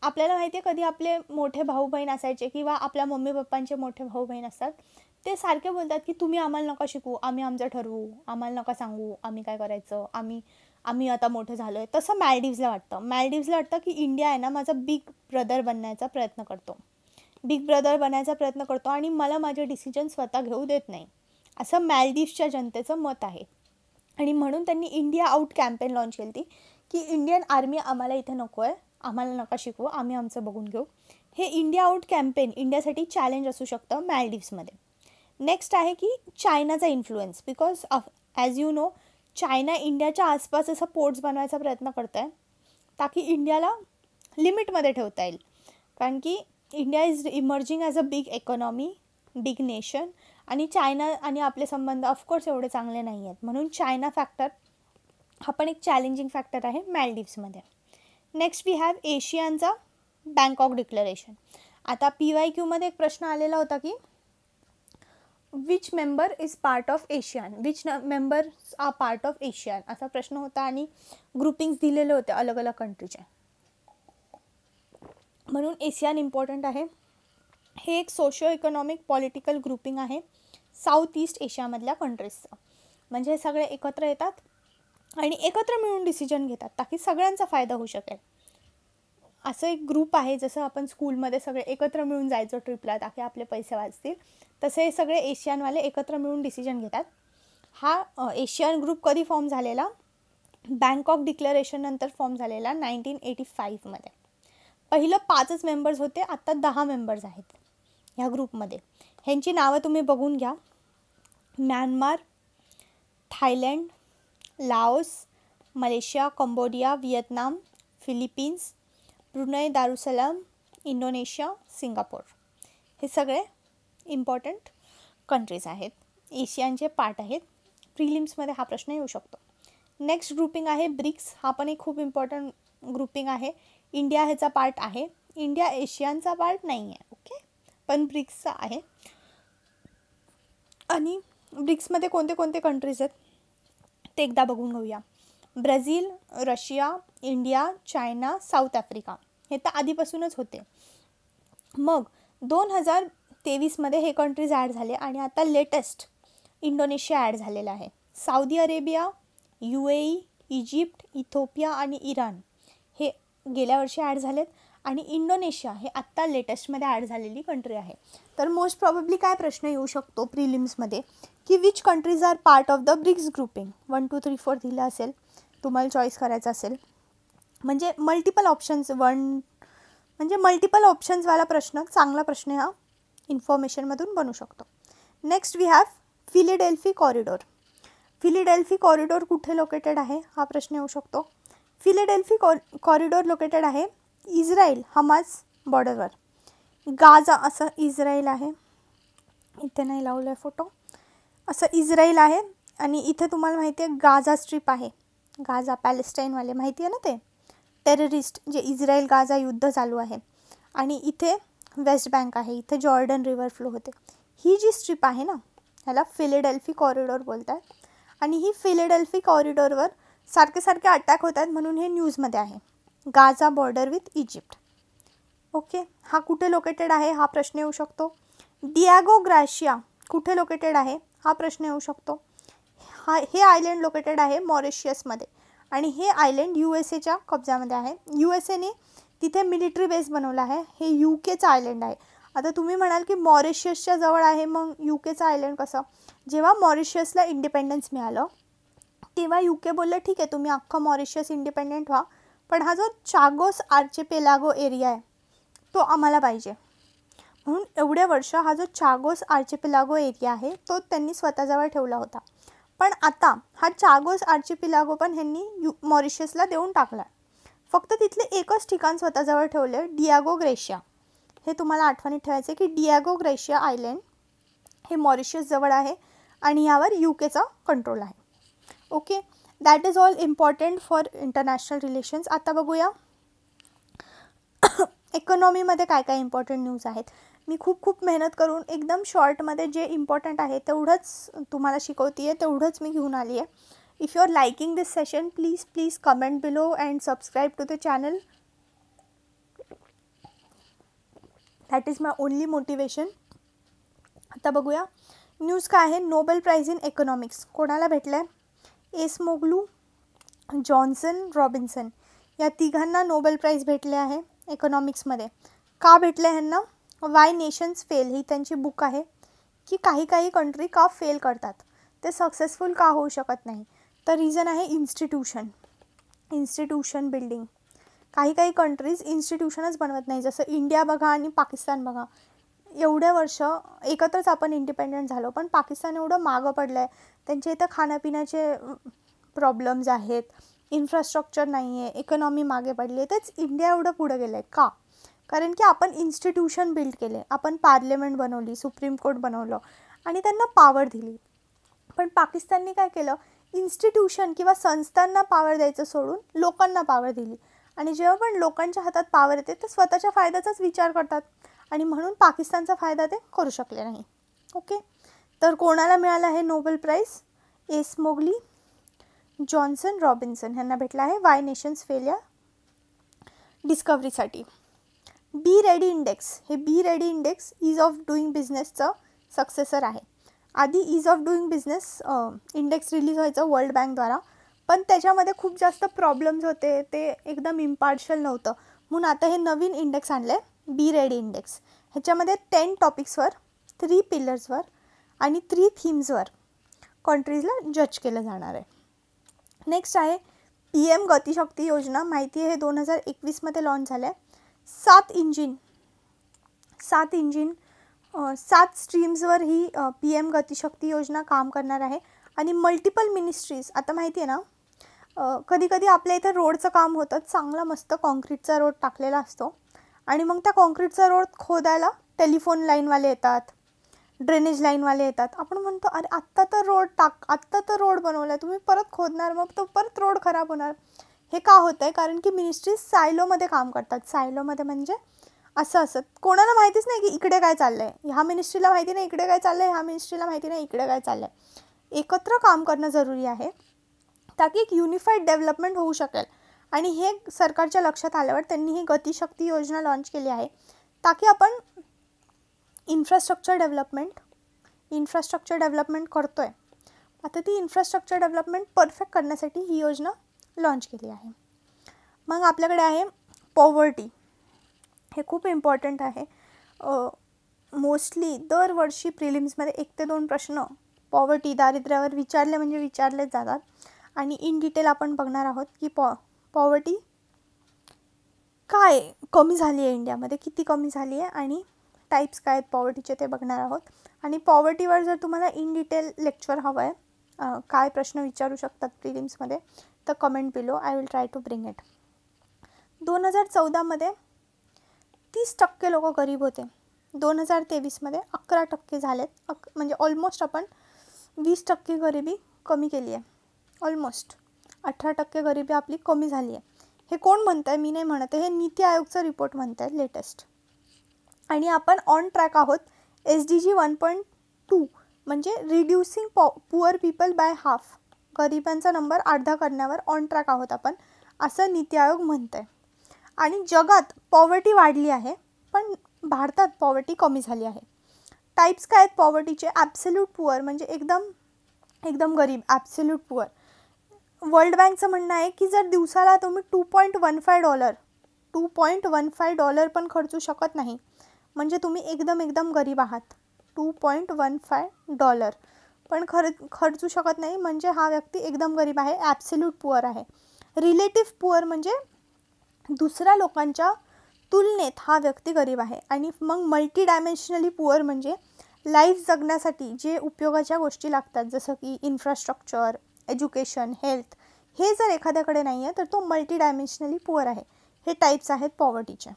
आपल्याला माहिती आहे कधी आपले मोठे भाऊ बहीण असायचे किंवा आपल्या मम्मी पप्पांचे मोठे भाऊ बहीण असतात, ते सारखे बोलतात की तुम्ही आम्हाला नका शिकवू, आम्ही आमचं ठरवू, आम्हाला नका सांगू आम्ही काय करायचं, आम्ही आता मोठं झालो आहे. तसं मालदीव्सला वाटतं की इंडिया आहे ना माझा बिग ब्रदर बनण्याचा प्रयत्न करतो आणि मला माझे डिसिजन स्वतः घेऊ देत नाही, असं मालदीव्सच्या जनतेचं मत आहे. आणि म्हणून त्यांनी इंडिया आउट कॅम्पेन लॉन्च केली होती की इंडियन आर्मी आम्हाला इथे नको आहे, आम्हाला नका शिकवू, आम्ही आमचं बघून घेऊ. हे इंडिया आउट कॅम्पेन इंडियासाठी चॅलेंज असू शकतं मालदीव्समध्ये. नेक्स्ट आहे की चायनाचा influence, because as you know China इंडियाच्या आसपास असं पोर्ट्स बनवायचा प्रयत्न करत आहे ताकी इंडियाला लिमिटमध्ये ठेवता येईल. कारण की India is emerging as a big economy, big nation आणि चायना आणि आपले संबंध ऑफकोर्स एवढे चांगले नाही आहेत. म्हणून चायना फॅक्टर हा पण एक चॅलेंजिंग फॅक्टर आहे मालदीव्समध्ये. नेक्स्ट वी हॅव एशियानचा बँकॉक डिक्लरेशन. आता PYQमध्ये एक प्रश्न आलेला होता की which member is part of ASEAN, which members are part of ASEAN असा प्रश्न होता आणि ग्रुपिंग्स दिलेले होते अलग अलग कंट्रीचे. म्हणून एशियन इम्पॉर्टंट आहे. हे एक सोशो इकॉनॉमिक पॉलिटिकल ग्रुपिंग आहे साऊथ ईस्ट एशियामधल्या कंट्रीजचं. म्हणजे हे सगळे एकत्र येतात आणि एकत्र मिळून डिसिजन घेतात ताकी सगळ्यांचा फायदा होऊ शकेल. असं एक ग्रुप आहे, जसं आपण स्कूलमध्ये सगळे एकत्र मिळून जायचो ट्रिपला ताकी आपले पैसे वाचतील, तसे हे सगळे एशियनवाले एकत्र मिळून डिसिजन घेतात. हा एशियन ग्रुप कधी फॉर्म झालेला? बँकॉक डिक्लेरेशन नंतर फॉर्म झालेला 1985मध्ये. पहिलं 5च मेंबर्स होते, आता 10 मेंबर्स आहेत ह्या ग्रुपमध्ये. ह्यांची नावं तुम्ही बघून घ्या. Myanmar, Thailand, Laos, Malaysia, Cambodia, Vietnam, Philippines, Brunei Darussalam, Indonesia, Singapore. हे सगळे इम्पॉर्टंट कंट्रीज आहेत, एशियनचे पार्ट आहेत. प्रिलिम्समध्ये हा प्रश्न येऊ शकतो. नेक्स्ट ग्रुपिंग आहे ब्रिक्स. हा पण एक खूप इम्पॉर्टंट ग्रुपिंग आहे. इंडिया ह्याचा पार्ट आहे. इंडिया एशियनचा पार्ट नाही आहे, ओके, पण ब्रिक्सचा आहे. आणि ब्रिक्समध्ये कोणते कोणते कंट्रीज आहेत ते एकदा बघून घेऊया. Brazil, Russia, India, China, south Africa हे तर आधीपासूनच होते. मग 2023मध्ये हे कंट्रीज ॲड झाले आणि आता लेटेस्ट इंडोनेशिया ॲड झालेलं आहे. Saudi Arabia, UAE, Egypt, Ethiopia आणि इराण हे गेल्या वर्षी ॲड झालेत आणि इंडोनेशिया हे आत्ता लेटेस्टमध्ये ॲड झालेली कंट्री आहे. तर मोस्ट प्रॉबेबली काय प्रश्न येऊ शकतो प्रिलिम्समध्ये की which countries are part of the BRICS grouping. 1 2 3 4 दिलं असेल, तुम्हाला चॉईस करायचं असेल, म्हणजे मल्टिपल ऑप्शन्सवाला प्रश्न, चांगला प्रश्न हा इन्फॉर्मेशनमधून बनू शकतो. Next we have Philadelphi corridor. Philadelphi corridor कुठे लोकेटेड आहे हा प्रश्न येऊ शकतो. फिलाडेल्फी कॉरिडॉर लोकेटेड आहे इस्रायल हमास बॉर्डरवर. गाझा असं इस्रायल आहे, इथे नाही लावलं आहे फोटो, असं इस्रायल आहे आणि इथे तुम्हाला माहिती आहे गाझा स्ट्रीप आहे. गाझा पॅलेस्टाईनवाले माहिती आहे ना, ते टेररिस्ट जे इस्रायल गाझा युद्ध चालू आहे. आणि इथे वेस्ट बँक आहे, इथे जॉर्डन रिव्हर फ्लो होते. ही जी स्ट्रीप आहे ना ह्याला फिलाडेल्फी कॉरिडॉर बोलतात. आणि ही फिलाडेल्फी कॉरिडॉरवर सारखे अटॅक होत आहेत म्हणून हे न्यूजमध्ये आहे. Gaza border with Egypt, okay. हा कुठे लोकेटेड आहे हा प्रश्न येऊ शकतो. डियागो ग्राशिया कुठे लोकेटेड आहे हा प्रश्न येऊ शकतो. हे आयलंड लोकेटेड आहे मॉरिशियसमध्ये आणि हे आयलंड USAच्या कब्जामध्ये आहे. USAने तिथे मिलिटरी बेस बनवला आहे. हे UKचं आयलंड आहे. आता तुम्ही म्हणाल की मॉरिशियसच्या जवळ आहे, मग UKचं आयलंड कसं? जेव्हा मॉरिशियसला इंडिपेंडन्स मिळालं तेव्हा UK बोललं ठीक आहे तुम्ही अख्खं मॉरिशियस इंडिपेंडेंट व्हा, पण हा जो चागोस आर्चिपेलागो एरिया आहे तो आम्हाला पाहिजे. म्हणून एवढ्या वर्ष हा जो चागोस आर्चिपेलागो एरिया आहे तो त्यांनी स्वतःजवळ ठेवला होता. पण आता हा चागोस आर्चिपेलागो पण ह्यांनी मॉरिशियसला देऊन टाकला. फक्त तिथले एकच ठिकाण स्वतःजवळ ठेवले, डियागो ग्रेशिया. हे तुम्हाला आठवणीत ठेवायचे की डियागो ग्रेशिया आयलंड हे मॉरिशियस जवळ आहे आणि यावर UKचा कंट्रोल आहे, okay. That is all important for international relations. आता बघूया इकॉनॉमीमध्ये काय काय इम्पॉर्टंट न्यूज आहेत. मी खूप मेहनत करून एकदम शॉर्टमध्ये जे इम्पॉर्टंट आहे तेवढंच तुम्हाला शिकवते आहे, तेवढंच मी घेऊन आली आहे. If you are liking this session please comment below and subscribe to the channel. That is my only motivation. आता बघूया न्यूज काय आहे. नोबेल प्राईज इन इकॉनॉमिक्स कोणाला भेटलं आहे? एसमोग्लू, जॉन्सन, रॉबिन्सन या तिघांना नोबेल प्राईज भेटले आहे इकॉनॉमिक्समध्ये. का भेटले ह्यांना? वाय नेशन्स फेल ही त्यांची बुक आहे की काही कंट्री का फेल करतात, ते सक्सेसफुल का होऊ शकत नाही. तर रिझन आहे इन्स्टिट्यूशन बिल्डिंग. काही कंट्रीज इन्स्टिट्यूशनच बनवत नाही, जसं इंडिया बघा आणि पाकिस्तान बघा. एवढ्या वर्ष एकत्रच आपण इंडिपेंडंट झालो, पण पाकिस्तान एवढं मागं पडलं आहे. त्यांच्या इथं खाण्यापिण्याचे प्रॉब्लेम्स आहेत, इन्फ्रास्ट्रक्चर नाही आहे, इकॉनॉमी मागे पडली आहे. तेच इंडिया एवढं पुढं गेलं आहे का? कारण की आपण इन्स्टिट्यूशन बिल्ड केले, आपण पार्लमेंट बनवली, सुप्रीम कोर्ट बनवलं आणि त्यांना पॉवर दिली. पण पाकिस्तानने काय केलं? इन्स्टिट्यूशन किंवा संस्थांना पॉवर द्यायचं सोडून लोकांना पॉवर दिली. आणि जेव्हा पण लोकांच्या हातात पॉवर येते तर स्वतःच्या फायद्याचाच विचार करतात आणि म्हणून पाकिस्तानचा फायदा ते करू शकले नाही, ओके. तर कोणाला मिळालं आहे नोबेल प्राईज? एसमोग्ली, जॉन्सन, रॉबिन्सन ह्यांना भेटला आहे वाय नेशन्स फेल या डिस्कवरीसाठी. बी रेडी इंडेक्स, हे B ready index ease of doing बिझनेसचं सक्सेसर आहे. आधी ease of doing business index release व्हायचं वर्ल्ड बँकद्वारा, पण त्याच्यामध्ये खूप जास्त प्रॉब्लेम्स होते, ते एकदम इम्पार्शियल नव्हतं. म्हणून आता हे नवीन इंडेक्स आणलं आहे, बी रेडी इंडेक्स. ह्याच्यामध्ये 10 टॉपिक्सवर, 3 पिलर्सवर आणि 3 थीम्सवर कंट्रीजला जज केलं जाणार आहे. नेक्स्ट आहे PM गतिशक्ती योजना. माहिती आहे हे 2021मध्ये लॉन्च झालं आहे. 7 स्ट्रीम्सवर ही PM गतिशक्ती योजना काम करणार आहे. आणि मल्टिपल मिनिस्ट्रीज, आता माहिती आहे ना, कधी कधी आपल्या इथं रोडचं काम होतं, चांगला मस्त कॉन्क्रीटचा रोड टाकलेला असतो आणि मग त्या कॉन्क्रीटचा रोड खोदायला टेलिफोन लाईनवाले येतात, ड्रेनेज लाईनवाले येतात. आपण म्हणतो अरे आत्ता तर रोड बनवला आहे, तुम्ही परत खोदणार, मग तो परत रोड खराब होणार. हे का होतं आहे? कारण की मिनिस्ट्रीज सायलोमध्ये काम करतात. सायलोमध्ये म्हणजे असं कोणाला माहितीच नाही की इकडे काय चाललं आहे, ह्या मिनिस्ट्रीला माहिती नाही इकडे काय चाललं आहे, ह्या मिनिस्ट्रीला माहिती नाही इकडे काय चाललं आहे. एकत्र काम करणं जरुरी आहे ताकी एक युनिफाईड डेव्हलपमेंट होऊ शकेल. आणि हे सरकारच्या लक्षात आल्यावर त्यांनी ही गतिशक्ती योजना लॉन्च केली आहे ताकी आपण इन्फ्रास्ट्रक्चर डेव्हलपमेंट करतो आहे. आता ती इन्फ्रास्ट्रक्चर डेव्हलपमेंट परफेक्ट करण्यासाठी ही योजना लॉन्च केली आहे. मग आपल्याकडे आहे पॉवर्टी. हे खूप इम्पॉर्टंट आहे. मोस्टली दरवर्षी प्रिलिम्समध्ये 1 ते 2 प्रश्न पॉवर्टी, दारिद्र्यावर विचारले जातात. आणि इन डिटेल आपण बघणार आहोत की पॉवर्टी काय कमी झाली आहे इंडियामध्ये, किती कमी झाली आहे आणि टाईप्स काय आहेत पॉवर्टीचे ते बघणार आहोत. आणि पॉवर्टीवर जर तुम्हाला इन डिटेल लेक्चर हवं आहे, काय प्रश्न विचारू शकतात प्रिलिम्समध्ये, तर comment below, I will try to bring it. 2014मध्ये 30% लोक गरीब होते. 2023मध्ये 11% झालेत. म्हणजे ऑलमोस्ट आपण 20% गरिबी कमी केली आहे. ऑलमोस्ट 18% गरिबी आपली कमी झाली आहे. हे कोण म्हणतं आहे? मी नाही म्हणत आहे, हे नीती आयोगचा रिपोर्ट म्हणतं आहे लेटेस्ट. आणि आपण ऑन ट्रॅक आहोत SDG 1.2 म्हणजे reducing poor people by half, गरिबांचा नंबर अर्धा करण्यावर ऑन ट्रॅक आहोत आपण, असं नीती आयोग म्हणतं आहे. आणि जगात पॉवर्टी वाढली आहे पण भारतात पॉवर्टी कमी झाली आहे. टाईप्स काय आहेत पॉवर्टीचे? ॲब्सोल्यूट पुअर म्हणजे एकदम गरीब, ॲब्सोल्यूट पुअर. वर्ल्ड बँकचं म्हणणं आहे की जर दिवसाला तुम्ही $2.15 पण खर्चू शकत नाही म्हणजे तुम्ही एकदम गरीब आहात. $2.15 पण खर्चू शकत नाही म्हणजे हा व्यक्ती एकदम गरीब आहे, ॲब्सोल्यूट पुअर आहे. रिलेटिव्ह पुअर म्हणजे दुसऱ्या लोकांच्या तुलनेत हा व्यक्ती गरीब आहे. आणि मग मल्टी डायमेन्शनली पुअर म्हणजे लाईफ जगण्यासाठी जे उपयोगाच्या गोष्टी लागतात, जसं की इन्फ्रास्ट्रक्चर, एज्युकेशन, हेल्थ, हे जर एखाद्याकडे नाही आहे तर तो मल्टी डायमेन्शनली पुअर आहे. हे टाईप्स आहेत पॉवर्टीचे.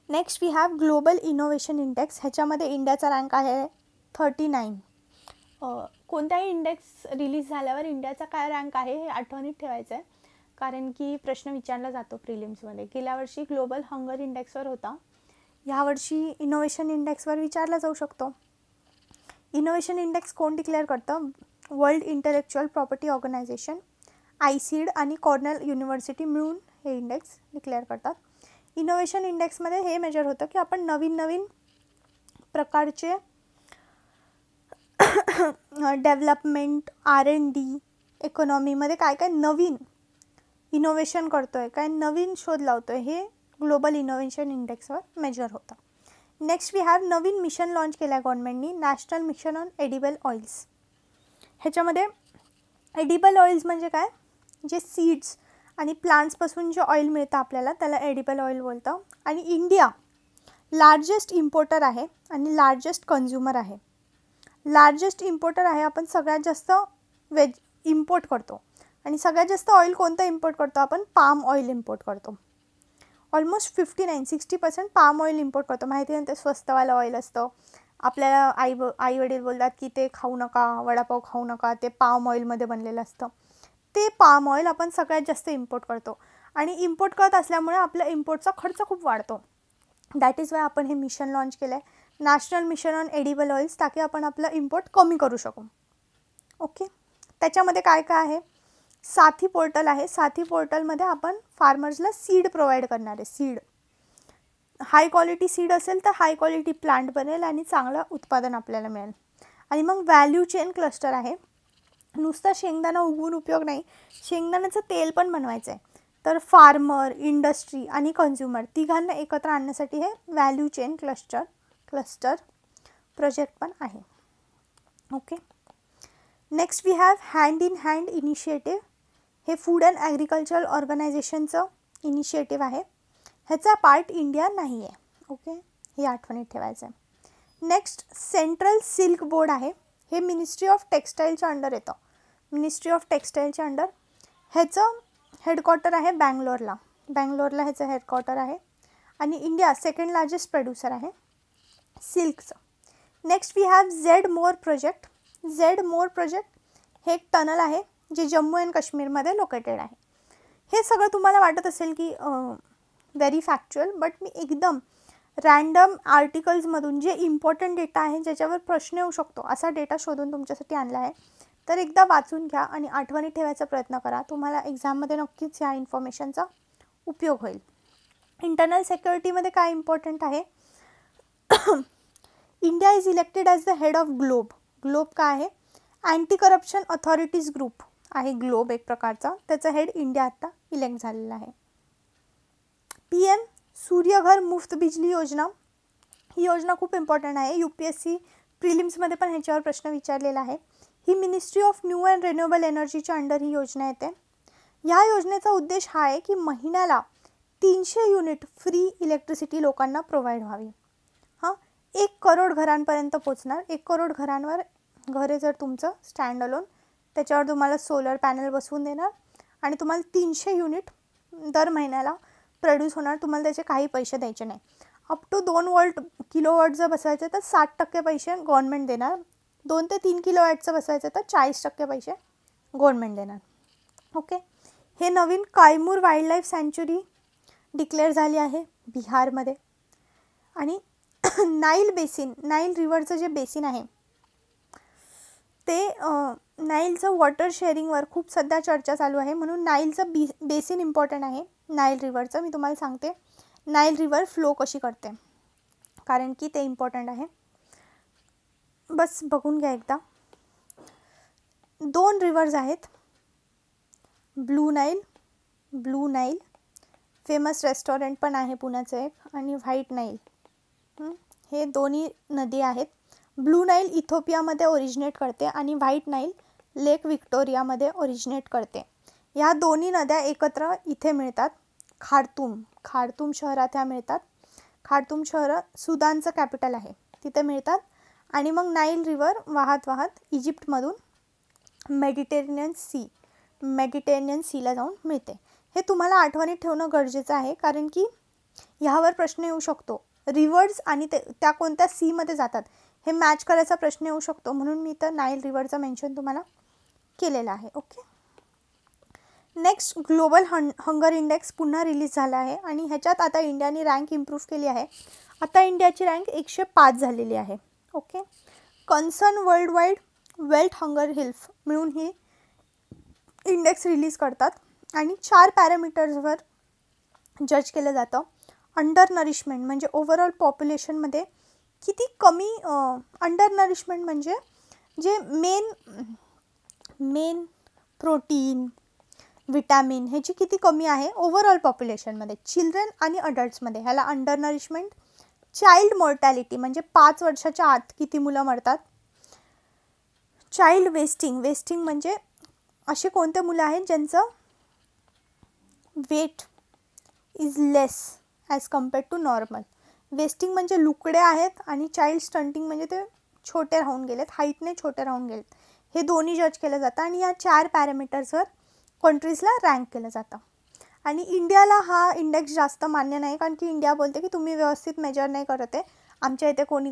Next we have global innovation index. ह्याच्यामध्ये इंडियाचा रँक आहे 39. कोणताही इंडेक्स रिलीज झाल्यावर इंडियाचा काय रँक आहे हे आठवणीत ठेवायचं आहे, कारण की प्रश्न विचारला जातो प्रिलिम्समध्ये. गेल्या वर्षी ग्लोबल हंगर इंडेक्सवर होता, ह्यावर्षी इनोव्हेशन इंडेक्सवर विचारला जाऊ शकतो. इनोव्हेशन इंडेक्स कोण डिक्लेअर करतं? World Intellectual Property Organization, ICID आणि कॉर्नेल युनिव्हर्सिटी मिळून हे इंडेक्स डिक्लेअर करतात. इनोव्हेशन इंडेक्समध्ये हे मेजर होतं की आपण नवीन प्रकारचे डेव्हलपमेंट, R&D, इकॉनॉमीमध्ये काय नवीन इनोव्हेशन करतो आहे, काय नवीन शोध लावतो आहे, हे ग्लोबल इनोव्हेशन इंडेक्सवर मेजर होतं. नेक्स्ट वी हॅव नवीन मिशन लॉन्च केलं आहे गव्हर्नमेंटनी, national mission on edible oils. ह्याच्यामध्ये एडिबल ऑइल्स म्हणजे काय? जे सीड्स आणि प्लांट्सपासून जे ऑइल मिळतं आपल्याला त्याला एडिबल ऑइल बोलतं. आणि इंडिया लार्जेस्ट इम्पोर्टर आहे आणि लार्जेस्ट कन्झ्युमर आहे. लार्जेस्ट इम्पोर्टर आहे, आपण सगळ्यात जास्त इम्पोर्ट करतो. आणि सगळ्यात जास्त ऑइल कोणतं इम्पोर्ट करतो? आपण पाम ऑइल इम्पोर्ट करतो. ऑलमोस्ट 59-60% पाम ऑइल इम्पोर्ट करतो. माहिती आहे ते स्वस्तवालं ऑइल असतं. आपल्याला आई वडील बोलतात की ते खाऊ नका, वडापाव खाऊ नका, ते पाम ऑइलमध्ये बनलेलं असतं. ते पाम ऑइल आपण सगळ्यात जास्त इम्पोर्ट करतो. आणि इम्पोर्ट करत असल्यामुळे आपल्या इम्पोर्टचा खर्च खूप वाढतो. दॅट इज वाय आपण हे मिशन लॉन्च केलं आहे, national mission on edible oils, ताकी आपण आपलं इम्पोर्ट कमी करू शकू. ओके. त्याच्यामध्ये काय आहे? साथी पोर्टल आहे. साथी पोर्टलमध्ये आपण फार्मर्सला सीड प्रोव्हाइड करणार आहे. सीड हाय क्वालिटी सीड असेल तर हाय क्वालिटी प्लांट बनेल आणि चांगलं उत्पादन आपल्याला मिळेल. आणि मग व्हॅल्यू चेन क्लस्टर आहे. नुसता शेंगदाणा उगवून उपयोग नाही, शेंगदाण्याचं तेल पण बनवायचं आहे. तर फार्मर, इंडस्ट्री आणि कन्झ्युमर तिघांना एकत्र आणण्यासाठी हे व्हॅल्यू चेन क्लस्टर प्रोजेक्ट पण आहे. Okay. Next we have hand in hand initiative. हे फूड अँड ॲग्रिकल्चरल ऑर्गनायझेशनचं इनिशिएटिव्ह आहे. ह्याचा पार्ट इंडिया नाही आहे. ओके, हे आठवणीत ठेवायचं आहे. नेक्स्ट सेंट्रल सिल्क बोर्ड आहे. हे मिनिस्ट्री ऑफ टेक्स्टाईलच्या अंडर येतं. मिनिस्ट्री ऑफ टेक्स्टाईलच्या अंडर. ह्याचं हेडक्वार्टर आहे बँगलोरला. ह्याचं हेडक्वार्टर आहे आणि इंडिया सेकंड लार्जेस्ट प्रोड्युसर आहे सिल्कचं. Next we have Z Morh project. हे एक टनल आहे जे जम्मू अँड काश्मीरमध्ये लोकेटेड आहे. हे सगळं तुम्हाला वाटत असेल की व्हेरी फॅक्च्युअल, बट मी एकदम रँडम आर्टिकल्समधून जे इम्पॉर्टंट डेटा आहे ज्याच्यावर प्रश्न येऊ शकतो असा डेटा शोधून तुमच्यासाठी आणला आहे. तर एकदा वाचून घ्या आणि आठवणी ठेवायचा प्रयत्न करा. तुम्हाला एक्झाममध्ये नक्कीच ह्या इन्फॉर्मेशनचा उपयोग होईल. इंटरनल सिक्युरिटीमध्ये काय इम्पॉर्टंट आहे, India is elected as the head of globe काय आहे, अँटी करप्शन अथॉरिटीज ग्रुप आहे ग्लोब एक प्रकारचा, त्याचा हेड इंडिया आत्ता इलेक्ट झालेला आहे. PM सूर्यघर मुफ्त बिजली योजना, ही योजना खूप इम्पॉर्टंट आहे. UPSC प्रिलिम्समध्ये पण ह्याच्यावर प्रश्न विचारलेला आहे. ही ministry of new and renewable एनर्जीच्या अंडर ही योजना येते. ह्या योजनेचा उद्देश हा आहे की महिन्याला 300 युनिट फ्री इलेक्ट्रिसिटी लोकांना प्रोव्हाइड व्हावी. 1 करोड घरांपर्यंत पोचणार. 1 करोड घरांवर घरे जर तुमचं स्टँड अलोन, त्याच्यावर तुम्हाला सोलर पॅनल बसवून देणार आणि तुम्हाला 300 युनिट दर महिन्याला प्रोड्यूस होणार. तुम्हाला त्याचे काही पैसे द्यायचे नाही. अप टू 2 किलोवॉट जर बसवायचे तर 60% पैसे गव्हर्नमेंट देणार. 2 ते 3 किलोवॅटचं बसवायचं तर 40% पैसे गव्हर्नमेंट देणार. ओके. हे नवीन कायमूर वाईल्ड लाईफ सँच्युरी डिक्लेअर झाली आहे बिहारमध्ये. आणि नाईल रिव्हरचं जे बेसिन आहे ते नाईलचं वॉटर शेअरिंगवर खूप सध्या चर्चा चालू आहे, म्हणून नाईलचं बेसिन इम्पॉर्टंट आहे. नाईल रिव्हरचं मी तुम्हाला सांगते नाईल रिव्हर फ्लो कशी करते, कारण की ते इम्पॉर्टंट आहे. बस बघून घ्या एकदा. 2 रिव्हर्स आहेत, ब्लू नाईल फेमस रेस्टॉरंट पण आहे पुण्याचं एक, आणि व्हाईट नाईल. हे दोन्ही नदी आहेत. ब्लू नाईल इथिओपियामध्ये ओरिजिनेट करते आणि व्हाईट नाईल लेक व्हिक्टोरियामध्ये ओरिजिनेट करते. ह्या दोन्ही नद्या एकत्र इथे मिळतात. खार्तूम शहरात ह्या मिळतात. खार्तूम शहर सुदानचं कॅपिटल आहे, तिथे मिळतात. आणि मग नाईल रिव्हर वाहत इजिप्तमधून मेडिटेरेनियन सीला जाऊन मिळते. हे तुम्हाला आठवणीत ठेवणं गरजेचं आहे, कारण की ह्यावर प्रश्न येऊ शकतो. रिव्हर्स आणि त्या कोणत्या सीमध्ये जातात हे मॅच करायचा प्रश्न येऊ शकतो, म्हणून मी तर नाईल रिव्हरचं मेन्शन तुम्हाला केलेलं आहे. Okay. Next global hunger index पुन्हा रिलीज झाला आहे आणि ह्याच्यात आता इंडियाने रँक इम्प्रूव्ह केली आहे. आता इंडियाची रँक 105 झालेली आहे. Okay. Concern world wide wealth hunger health मिळून ही इंडेक्स रिलीज करतात आणि 4 पॅरामीटर्सवर जज केलं जातं. अंडर नरिशमेंट म्हणजे ओव्हरऑल पॉप्युलेशनमध्ये किती कमी अंडर नरिशमेंट म्हणजे जे मेन प्रोटीन विटॅमिन ह्याची किती कमी आहे ओव्हरऑल पॉप्युलेशनमध्ये, चिल्ड्रन आणि अडल्ट्समध्ये, ह्याला अंडर नरिशमेंट. चाइल्ड मॉर्टॅलिटी म्हणजे 5 वर्षाच्या आत किती मुलं मरतात. चाइल्ड वेस्टिंग म्हणजे असे कोणते मुलं आहेत ज्यांचं weight is less as compared to normal. Wasting म्हणजे लुकडे आहेत आणि चाइल्ड स्टंटिंग म्हणजे ते छोटे राहून गेलेत, हाईटने छोटे राहून गेलेत. हे दोन्ही जज केलं जातं आणि या 4 पॅरामीटर्सवर कंट्रीजला रँक केलं जातं. आणि इंडियाला हा इंडेक्स जास्त मान्य नाही, कारण की इंडिया बोलते की तुम्ही व्यवस्थित मेजर नाही करत आहे, आमच्या इथे कोणी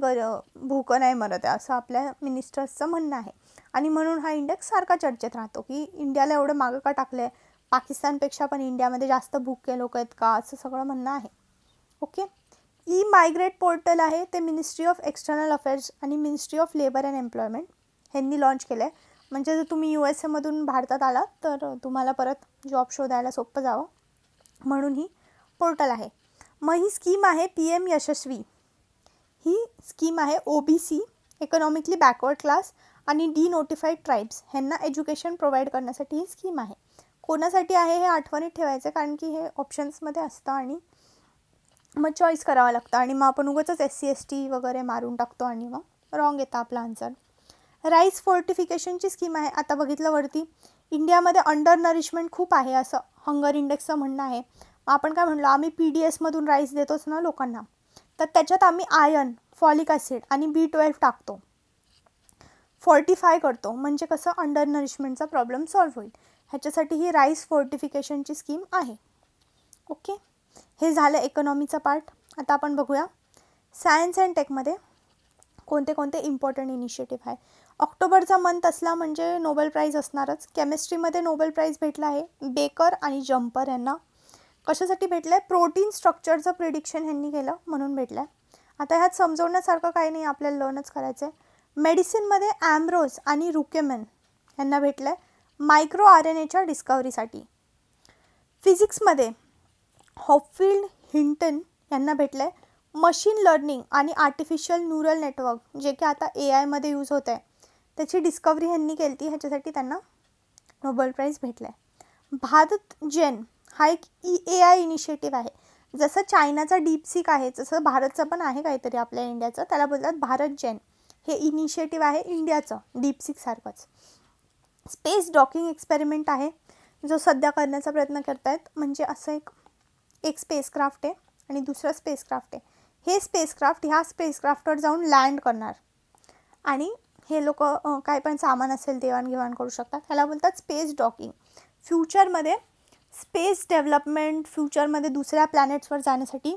भूकं नाही मरत आहे, असं आपल्या मिनिस्टर्सचं म्हणणं आहे. आणि म्हणून हा इंडेक्स सारखा चर्चेत राहतो की इंडियाला एवढं मागं का टाकलं आहे, पाकिस्तानपेक्षा पण इंडियामध्ये जास्त भूके लोक आहेत का, असं सगळं म्हणणं आहे. ओके. मायग्रेट पोर्टल आहे ते मिनिस्ट्री ऑफ एक्सटर्नल अफेअर्स आणि ministry of labour and employment ह्यांनी लॉन्च केलं आहे. म्हणजे जर तुम्ही USA भारतात आलात तर तुम्हाला परत जॉब शोधायला सोपं जावं म्हणून ही पोर्टल आहे. मग ही स्कीम आहे PM यशस्वी. ही स्कीम आहे OBC इकॉनॉमिकली बॅकवर्ड क्लास आणि डिनोटिफाईड ट्राईब्स ह्यांना एज्युकेशन प्रोव्हाइड करण्यासाठी ही स्कीम आहे. कोणासाठी आहे हे आठवणीत ठेवायचं, कारण की हे ऑप्शन्समध्ये असतं आणि मग चॉईस करावं लागतं आणि मग आपण उगाचच SC ST वगैरे मारून टाकतो आणि मग रॉंग येतं आपला आन्सर. राईस फोर्टिफिकेशनची स्कीम आहे. आता बघितलं वरती इंडियामध्ये अंडर नरिशमेंट खूप आहे असं हंगर इंडेक्सचं म्हणणं आहे. मग आपण काय म्हणलो, आम्ही PDSमधून राईस देतोच ना लोकांना, तर त्याच्यात आम्ही आयर्न, फॉलिक ॲसिड आणि B12 टाकतो, फोर्टिफाय करतो, म्हणजे कसं अंडर नरिशमेंटचा प्रॉब्लेम सॉल्व्ह होईल. ह्याच्यासाठी ही राईस फोर्टिफिकेशनची स्कीम आहे. ओके, हे झालं इकॉनॉमीचा पार्ट. आता आपण बघूया सायन्स अँड टेकमध्ये कोणते कोणते इम्पॉर्टंट इनिशिएटिव्ह आहे. ऑक्टोबरचा मंथ असला म्हणजे नोबेल प्राईज असणारच. केमिस्ट्रीमध्ये नोबेल प्राईज भेटला आहे बेकर आणि जम्पर यांना. कशासाठी भेटलं आहे? प्रोटीन स्ट्रक्चरचं प्रिडिक्शन ह्यांनी केलं म्हणून भेटलं आहे. आता ह्यात समजवण्यासारखं काही नाही, आपल्याला लर्नच करायचं आहे. मेडिसिनमध्ये ॲम्ब्रोज आणि रुकेमन यांना भेटलं आहे मायक्रो RNAच्या डिस्कवरीसाठी. फिजिक्समध्ये हॉपफिल्ड हिंटन यांना भेटलं आहे मशीन लर्निंग आणि आर्टिफिशियल न्यूरल नेटवर्क, जे की आता AIमध्ये यूज होत आहे, त्याची डिस्कवरी ह्यांनी केली ती, ह्याच्यासाठी त्यांना नोबेल प्राईज भेटलं आहे. भारत जेन हा एक AI इनिशिएटिव्ह आहे. जसं चायनाचा डीपसीक आहे तसं भारतचं पण आहे काहीतरी आपल्या इंडियाचं, त्याला बोलतात भारत जेन. हे इनिशिएटिव्ह आहे इंडियाचं डीपसीकसारखंच. स्पेस डॉकिंग एक्सपेरिमेंट आहे जो सध्या करण्याचा प्रयत्न करत आहेत. म्हणजे असं एक स्पेसक्राफ्ट आहे आणि दुसरं स्पेसक्राफ्ट आहे. हे स्पेसक्राफ्ट ह्या स्पेसक्राफ्टवर जाऊन लँड करणार आणि हे लोक काय पण सामान असेल देवाणघेवाण करू शकतात. ह्याला बोलतात स्पेस डॉकिंग. फ्युचरमध्ये स्पेस डेव्हलपमेंट, फ्युचरमध्ये दुसऱ्या प्लॅनेट्सवर जाण्यासाठी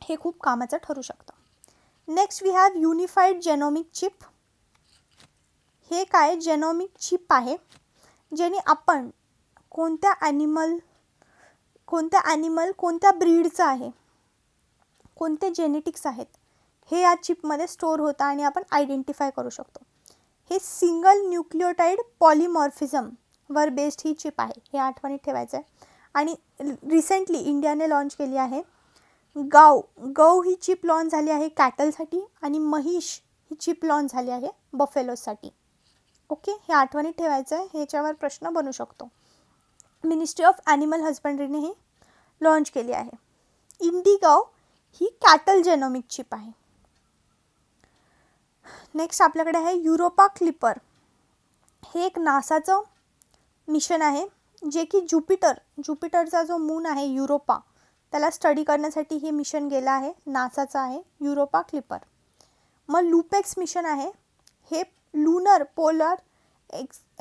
हे खूप कामाचं ठरू शकतं. Next we have unified genomic chip. हे काय जेनोमिक चिप आहे ज्याने आपण कोणत्या ॲनिमल कोणत्या ब्रीडचं आहे, कोणते जेनेटिक्स आहेत, हे या चिपमध्ये स्टोअर होतं आणि आपण आयडेंटिफाय करू शकतो. हे सिंगल न्यूक्लिओटाईड पॉलिमॉर्फिझमवर बेस्ड ही चिप आहे, हे आठवणीत ठेवायचं आहे. आणि रिसेंटली इंडियाने लॉन्च केली आहे गौ ही चिप लॉन्च झाली आहे कॅटलसाठी आणि महिष ही चिप लॉन्च झाली आहे बफेलोसाठी. ओके, हे आठवणीत ठेवायचं आहे, ह्याच्यावर प्रश्न बनू शकतो. मिनिस्ट्री ऑफ ॲनिमल हजबंड्रीने ही लॉन्च केली आहे. इंडिगो ही कॅटल जेनोमिक चिप आहे. नेक्स्ट आपल्याकडे आहे युरोपा क्लिपर. हे एक नासाचं मिशन आहे जे की ज्युपिटरचा जो मून आहे युरोपा, त्याला स्टडी करण्यासाठी हे मिशन गेलं आहे, नासाचं आहे युरोपा क्लिपर. मग लुपेक्स मिशन आहे, हे लुनर पोलर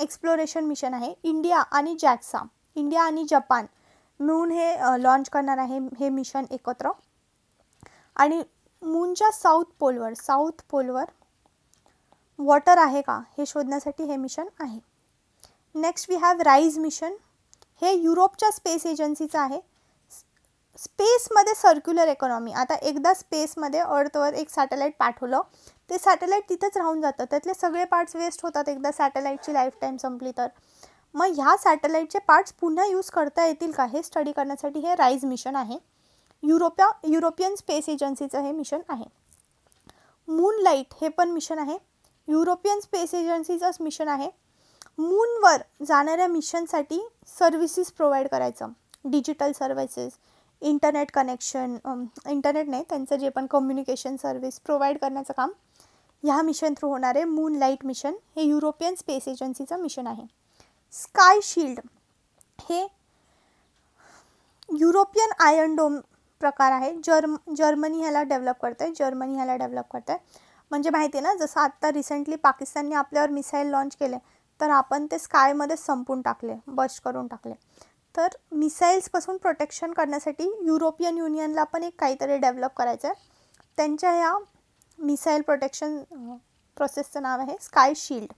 एक्सप्लोरेशन मिशन आहे. इंडिया आणि जपान मिळून हे लॉन्च करणार आहे हे मिशन एकत्र. आणि मूनच्या साऊथ पोलवर वॉटर आहे का हे शोधण्यासाठी हे मिशन आहे. Next we have rise mission. हे युरोपच्या स्पेस एजन्सीचं आहे. स्पेसमध्ये सर्क्युलर इकॉनॉमी. आता एकदा स्पेसमध्ये अर्थवर एक सॅटेलाईट पाठवलं, ते सॅटेलाईट तिथंच राहून जातं, त्यातले सगळे पार्ट्स वेस्ट होतात एकदा सॅटेलाईटची लाईफ टाईम संपली तर. मग ह्या सॅटेलाईटचे पार्ट्स पुन्हा यूज करता येतील का हे स्टडी करण्यासाठी हे राईज मिशन आहे. युरोपियन स्पेस एजन्सीचं हे मिशन आहे. मूनलाईट हे पण मिशन आहे, युरोपियन स्पेस एजन्सीचंच मिशन आहे. मूनवर जाणाऱ्या मिशनसाठी सर्व्हिसेस प्रोव्हाइड करायचं, digital services, internet connection, internet नाही त्यांचं जे पण कम्युनिकेशन सर्व्हिस प्रोव्हाइड करण्याचं काम ह्या मिशन थ्रू होणार आहे. मूनलाईट मिशन हे युरोपियन स्पेस एजन्सीचं मिशन आहे. स्काय शील्ड हे युरोपियन आयर्न डोम प्रकार आहे. जर्मनी ह्याला डेव्हलप करत आहे. म्हणजे माहिती आहे ना, जसं आत्ता रिसेंटली पाकिस्तानने आपल्यावर मिसाईल लॉन्च केले, तर आपण ते स्कायमध्ये संपून टाकले, बस्ट करून टाकले. तर मिसाईल्सपासून प्रोटेक्शन करण्यासाठी युरोपियन युनियनला पण एक काहीतरी डेव्हलप करायचं आहे. त्यांच्या ह्या मिसाईल प्रोटेक्शन प्रोसेसचं नाव आहे स्काय शील्ड.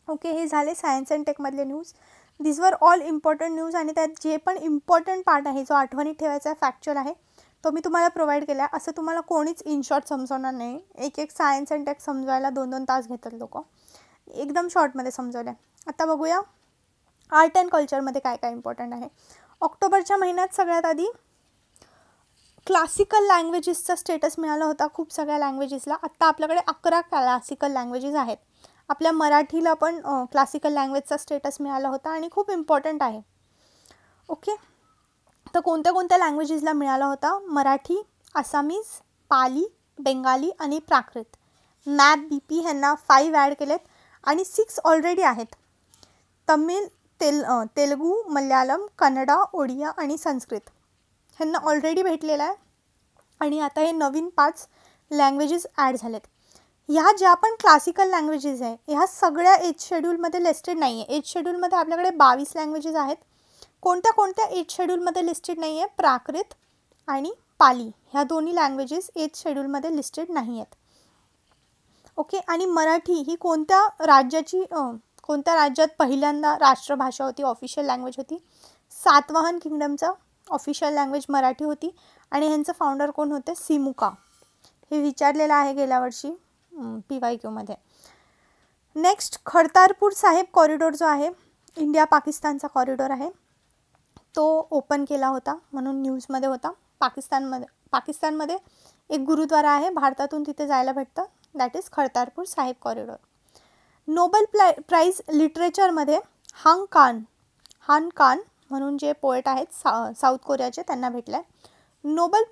ओके, हे झाले सायन्स अँड टेकमधले news. This were all important news. आणि त्यात जे पण इम्पॉर्टंट पार्ट आहे जो आठवणीत ठेवायचा आहे, फॅक्च्युअल आहे, तो मी तुम्हाला प्रोव्हाइड केला आहे. असं तुम्हाला कोणीच इन शॉर्ट समजवणार नाही. एक सायन्स अँड टेक समजवायला 2-2 तास घेतात लोक, एकदम शॉर्टमध्ये समजवलं आहे. आता बघूया आर्ट अँड कल्चरमध्ये काय काय इम्पॉर्टंट आहे. ऑक्टोबरच्या महिन्यात सगळ्यात आधी क्लासिकल लँग्वेजेसचा स्टेटस मिळाला होता खूप सगळ्या लँग्वेजेसला. आत्ता आपल्याकडे 11 क्लासिकल लँग्वेजेस आहेत. आपल्या मराठीला पण क्लासिकल लँग्वेजचा स्टेटस मिळाला होता आणि खूप इम्पॉर्टंट आहे. ओके, तर कोणत्या कोणत्या लँग्वेजेसला मिळाला होता? मराठी, आसामीज, पाली, बेंगाली आणि प्राकृत. मॅप BP ह्यांना 5 ॲड केलेत आणि 6 ऑलरेडी आहेत. तमिळ, तेलुगू, मल्याळम, कन्नडा, ओडिया आणि संस्कृत ह्यांना ऑलरेडी भेटलेलं आहे आणि आता हे नवीन 5 लँग्वेजेस ॲड झालेत. ह्या ज्या पण क्लासिकल लँग्वेजेस आहे ह्या सगळ्या एज शेड्यूलमध्ये लिस्टेड नाही आहे. एज शेड्यूलमध्ये आपल्याकडे 22 लँग्वेजेस आहेत. कोणत्या कोणत्या एज शेड्यूलमध्ये लिस्टेड नाही आहे? प्राकृत आणि पाली ह्या दोन्ही लँग्वेजेस एज शेड्यूलमध्ये लिस्टेड नाही आहेत. ओके, आणि मराठी ही कोणत्या राज्यात पहिल्यांदा राष्ट्रभाषा होती, ऑफिशियल लँग्वेज होती? सातवाहन किंगडमचा ऑफिशियल लँग्वेज मराठी होती आणि ह्यांचं फाउंडर कोण होते? सिमुका. हे विचारलेलं आहे गेल्या वर्षी PYQमध्ये. नेक्स्ट, करतारपूर साहेब कॉरिडॉर जो आहे इंडिया पाकिस्तानचा कॉरिडॉर आहे, तो ओपन केला होता म्हणून न्यूजमध्ये होता. पाकिस्तानमध्ये एक गुरुद्वारा आहे, भारतातून तिथे जायला भेटतं, that is Kartarpur Sahib corridor. Nobel prize लिटरेचरमध्ये हान कान म्हणून जे पोएट आहेत साऊथ कोरियाचे त्यांना भेटलं आहे. नोबेल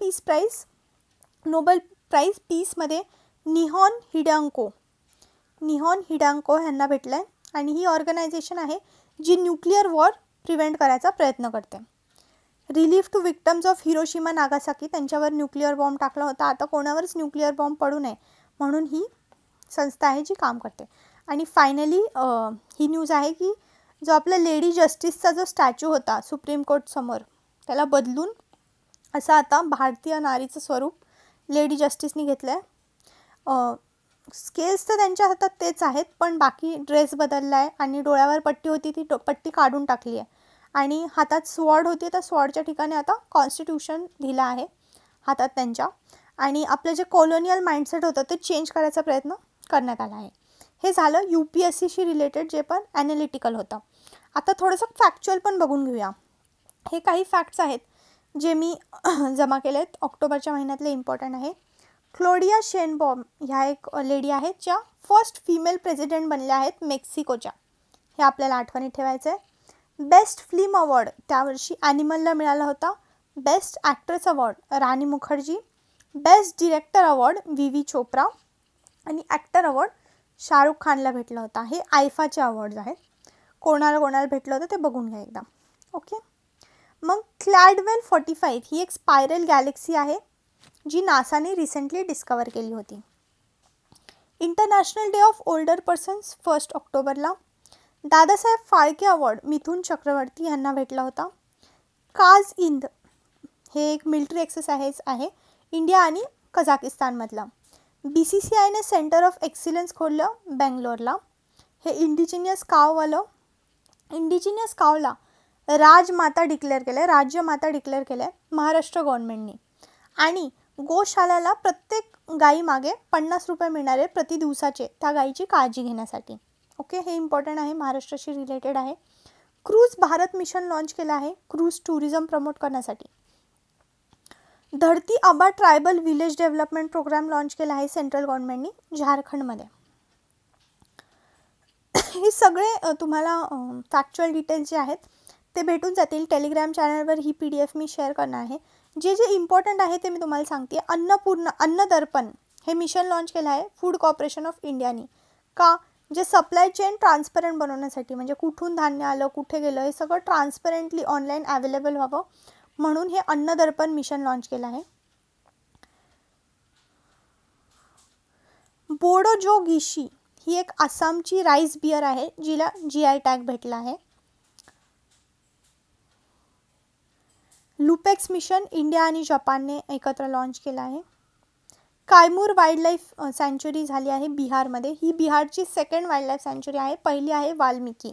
प्राईज पीसमध्ये निहॉन हिडांको ह्यांना भेटलं आहे आणि ही ऑर्गनायझेशन आहे जी न्यूक्लिअर वॉर प्रिव्हेंट करायचा प्रयत्न करते. Relief to victims of Hiroshima Nagasaki, त्यांच्यावर न्यूक्लिअर बॉम्ब टाकला होता, आता कोणावरच न्यूक्लिअर बॉम्ब पडू नये म्हणून ही संस्था आहे जी काम करते. आणि फायनली ही न्यूज आहे की जो आपला लेडी जस्टिसचा जो स्टॅच्यू होता सुप्रीम कोर्ट समोर त्याला बदलून असं आता भारतीय नारीचं स्वरूप लेडी जस्टिसनी घेतलं आहे. स्केल्स तर त्यांच्या हातात तेच आहेत पण बाकी ड्रेस बदलला आहे आणि डोळ्यावर पट्टी होती ती पट्टी काढून टाकली आहे आणि हातात स्वॉर्ड होती तर स्वॉर्डच्या ठिकाणी आता कॉन्स्टिट्यूशन दिलं आहे हातात त्यांच्या. आणि आपलं जे कॉलोनियल माइंडसेट होतं ते चेंज करायचा प्रयत्न करण्यात आला आहे. हे झालं UPSCशी रिलेटेड जे पण ॲनालिटिकल होतं. आता थोडंसं फॅक्च्युअल पण बघून घेऊया. हे काही फॅक्ट्स आहेत जे मी जमा केले आहेत, ऑक्टोबरच्या महिन्यातले इम्पॉर्टंट आहे. क्लोडिया शेनबॉम ह्या एक लेडी आहेत ज्या फर्स्ट फिमेल प्रेसिडेंट बनल्या आहेत मेक्सिकोच्या, हे आपल्याला आठवणीत ठेवायचं आहे. बेस्ट फिल्म अवॉर्ड त्यावर्षी ॲनिमलला मिळाला होता. Best actress award Rani Mukherjee. Best director award VV Chopra आणि ॲक्टर अवॉर्ड शाहरुख खानला भेटला होता. हे आयफाचे अवॉर्ड्स आहेत. कोणाला भेटलं होतं ते बघून घ्या एकदा. ओके, मग क्लॅडवेल 45 ही एक स्पायरल गॅलेक्सी आहे जी नासाने रिसेंटली डिस्कवर केली होती. International day of older persons 1 ऑक्टोबरला. दादासाहेब फाळके अवॉर्ड मिथुन चक्रवर्ती यांना भेटला होता. काज इंद हे एक मिलिटरी एक्सरसाइज आहे इंडिया आणि कझाकिस्तानमधला. BCCIने सेंटर ऑफ एक्सिलन्स खोललं बेंगलोरला. हे इंडिजिनियस कावला राज्यमाता डिक्लेअर केलं आहे महाराष्ट्र गव्हर्नमेंटने. आणि गोशालाला प्रत्येक गाईमागे 50 रुपये मिळणारे प्रति दिवसाचे त्या गाईची काळजी घेण्यासाठी. ओके, हे इम्पॉर्टंट आहे, महाराष्ट्राशी रिलेटेड आहे. क्रूज भारत मिशन लॉन्च केलं आहे क्रूज टुरिझम प्रमोट करण्यासाठी. Dharti Aaba tribal village development program launch केला आहे सेंट्रल गव्हर्नमेंटनी झारखंडमध्ये. हे सगळे तुम्हाला फॅक्च्युअल डिटेल्स जे आहेत ते भेटून जातील. टेलिग्राम चॅनलवर ही PDF मी शेअर करणार आहे. जे इम्पॉर्टंट आहे ते मी तुम्हाला सांगते. अन्नदर्पण हे मिशन लॉन्च केलं आहे फूड कॉर्पोरेशन ऑफ इंडियानी. का? जे सप्लाय चेन ट्रान्सपरंट बनवण्यासाठी, म्हणजे कुठून धान्य आलं कुठे गेलं हे सगळं ट्रान्सपरंटली ऑनलाईन अवेलेबल व्हावं म्हणून हे अन्नदर्पण मिशन लॉन्च केलं आहे. बोडो गिशी ही एक आसामची राईस बियर आहे जिला GI टॅग भेटला आहे. लुपेक्स मिशन इंडिया आणि जपानने एकत्र लॉन्च केला आहे. कायमूर वाईल्डलाईफ सँच्युरी झाली आहे बिहारमध्ये. ही बिहारची 2nd वाईल्डलाईफ सँच्युरी आहे. पहिली आहे वाल्मिकी.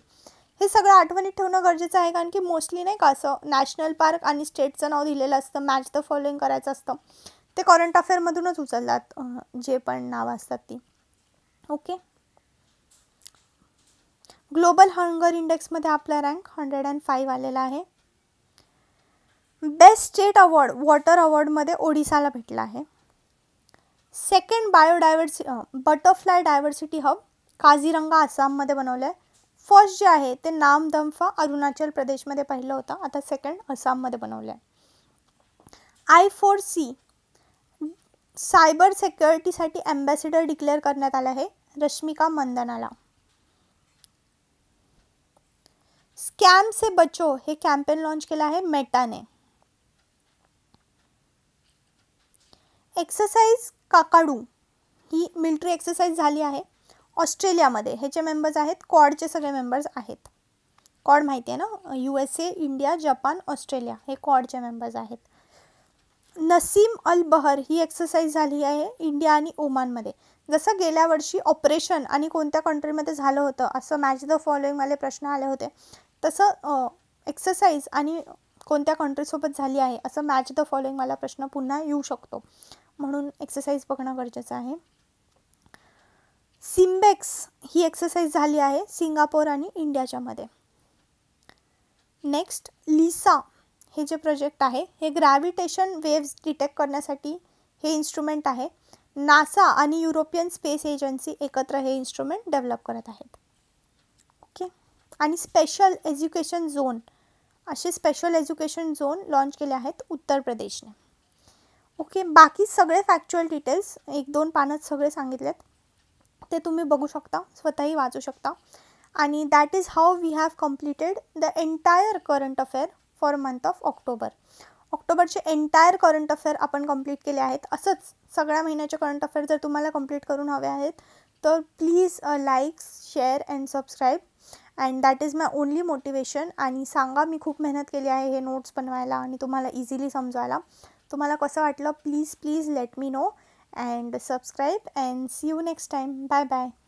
हे सगळं आठवणीत ठेवणं गरजेचं आहे कारण की मोस्टली नाही का असं नॅशनल पार्क आणि स्टेटचं नाव दिलेलं असतं, मॅच द फॉलोइंग करायचं असतं, ते करंट अफेअरमधूनच उचलतात जे पण नावं असतात ती. ओके, ग्लोबल हंगर इंडेक्समध्ये आपला रँक 105 आलेला आहे. बेस्ट स्टेट अवॉर्ड वॉटर अवॉर्डमध्ये ओडिसाला भेटला आहे. 2nd butterfly diversity hub Kaziranga आसाममध्ये बनवलं आहे. फर्स्ट जे आहे ते नामदफा अरुणाचल प्रदेशमध्ये पहिलं होतं, आता सेकंड आसाममध्ये बनवलं आहे. I4C सायबर सिक्युरिटीसाठी ॲम्बॅसिडर डिक्लेअर करण्यात आलं आहे रश्मिका मंदनाला. स्कॅम से बचो हे कॅम्पेन लॉन्च केलं आहे मेटाने. एक्सरसाइज काकाडू ही मिलिटरी एक्सरसाइज झाली आहे ऑस्ट्रेलियामध्ये. ह्याचे मेंबर्स आहेत क्वाडचे सगळे मेंबर्स आहेत. क्वाड माहिती आहे ना, USA, इंडिया, जपान, ऑस्ट्रेलिया हे क्वाडचे मेंबर्स आहेत. नसीम अल बहर ही एक्सरसाइज झाली आहे इंडिया आणि ओमानमध्ये. जसं गेल्या वर्षी ऑपरेशन आणि कोणत्या कंट्रीमध्ये झालं होतं असं मॅच द फॉलोइंगवाले प्रश्न आले होते, तसं एक्सरसाइज आणि कोणत्या कंट्रीसोबत झाली आहे असं मॅच द फॉलोइंगवाला प्रश्न पुन्हा येऊ शकतो, म्हणून एक्सरसाइज बघणं गरजेचं आहे. सिम्बेक्स ही एक्सरसाइज झाली आहे सिंगापूर आणि इंडियाच्यामध्ये. नेक्स्ट लिसा हे जे प्रोजेक्ट आहे हे ग्रॅव्हिटेशन वेव्स डिटेक्ट करण्यासाठी हे इन्स्ट्रुमेंट आहे. नासा आणि युरोपियन स्पेस एजन्सी एकत्र हे इन्स्ट्रुमेंट डेव्हलप करत आहेत. ओके. आणि स्पेशल एज्युकेशन झोन असे स्पेशल एज्युकेशन झोन लॉन्च केले आहेत उत्तर प्रदेशने. ओके. बाकी सगळे फॅक्च्युअल डिटेल्स 1-2 पानात सगळे सांगितलेत, ते तुम्ही बघू शकता, स्वतःही वाचू शकता. आणि that is how we have completed the entire current affair for month of October. ऑक्टोबरचे एंटायर करंट अफेअर आपण कंप्लीट केले आहेत. असंच सगळ्या महिन्याचे करंट अफेअर जर तुम्हाला कंप्लीट करून हवे आहेत तर please like, share and subscribe, and that is my only motivation. आणि सांगा, मी खूप मेहनत केली आहे हे नोट्स बनवायला आणि तुम्हाला इझिली समजवायला. तुम्हाला कसं वाटलं please let me know, and subscribe and see you next time. Bye bye.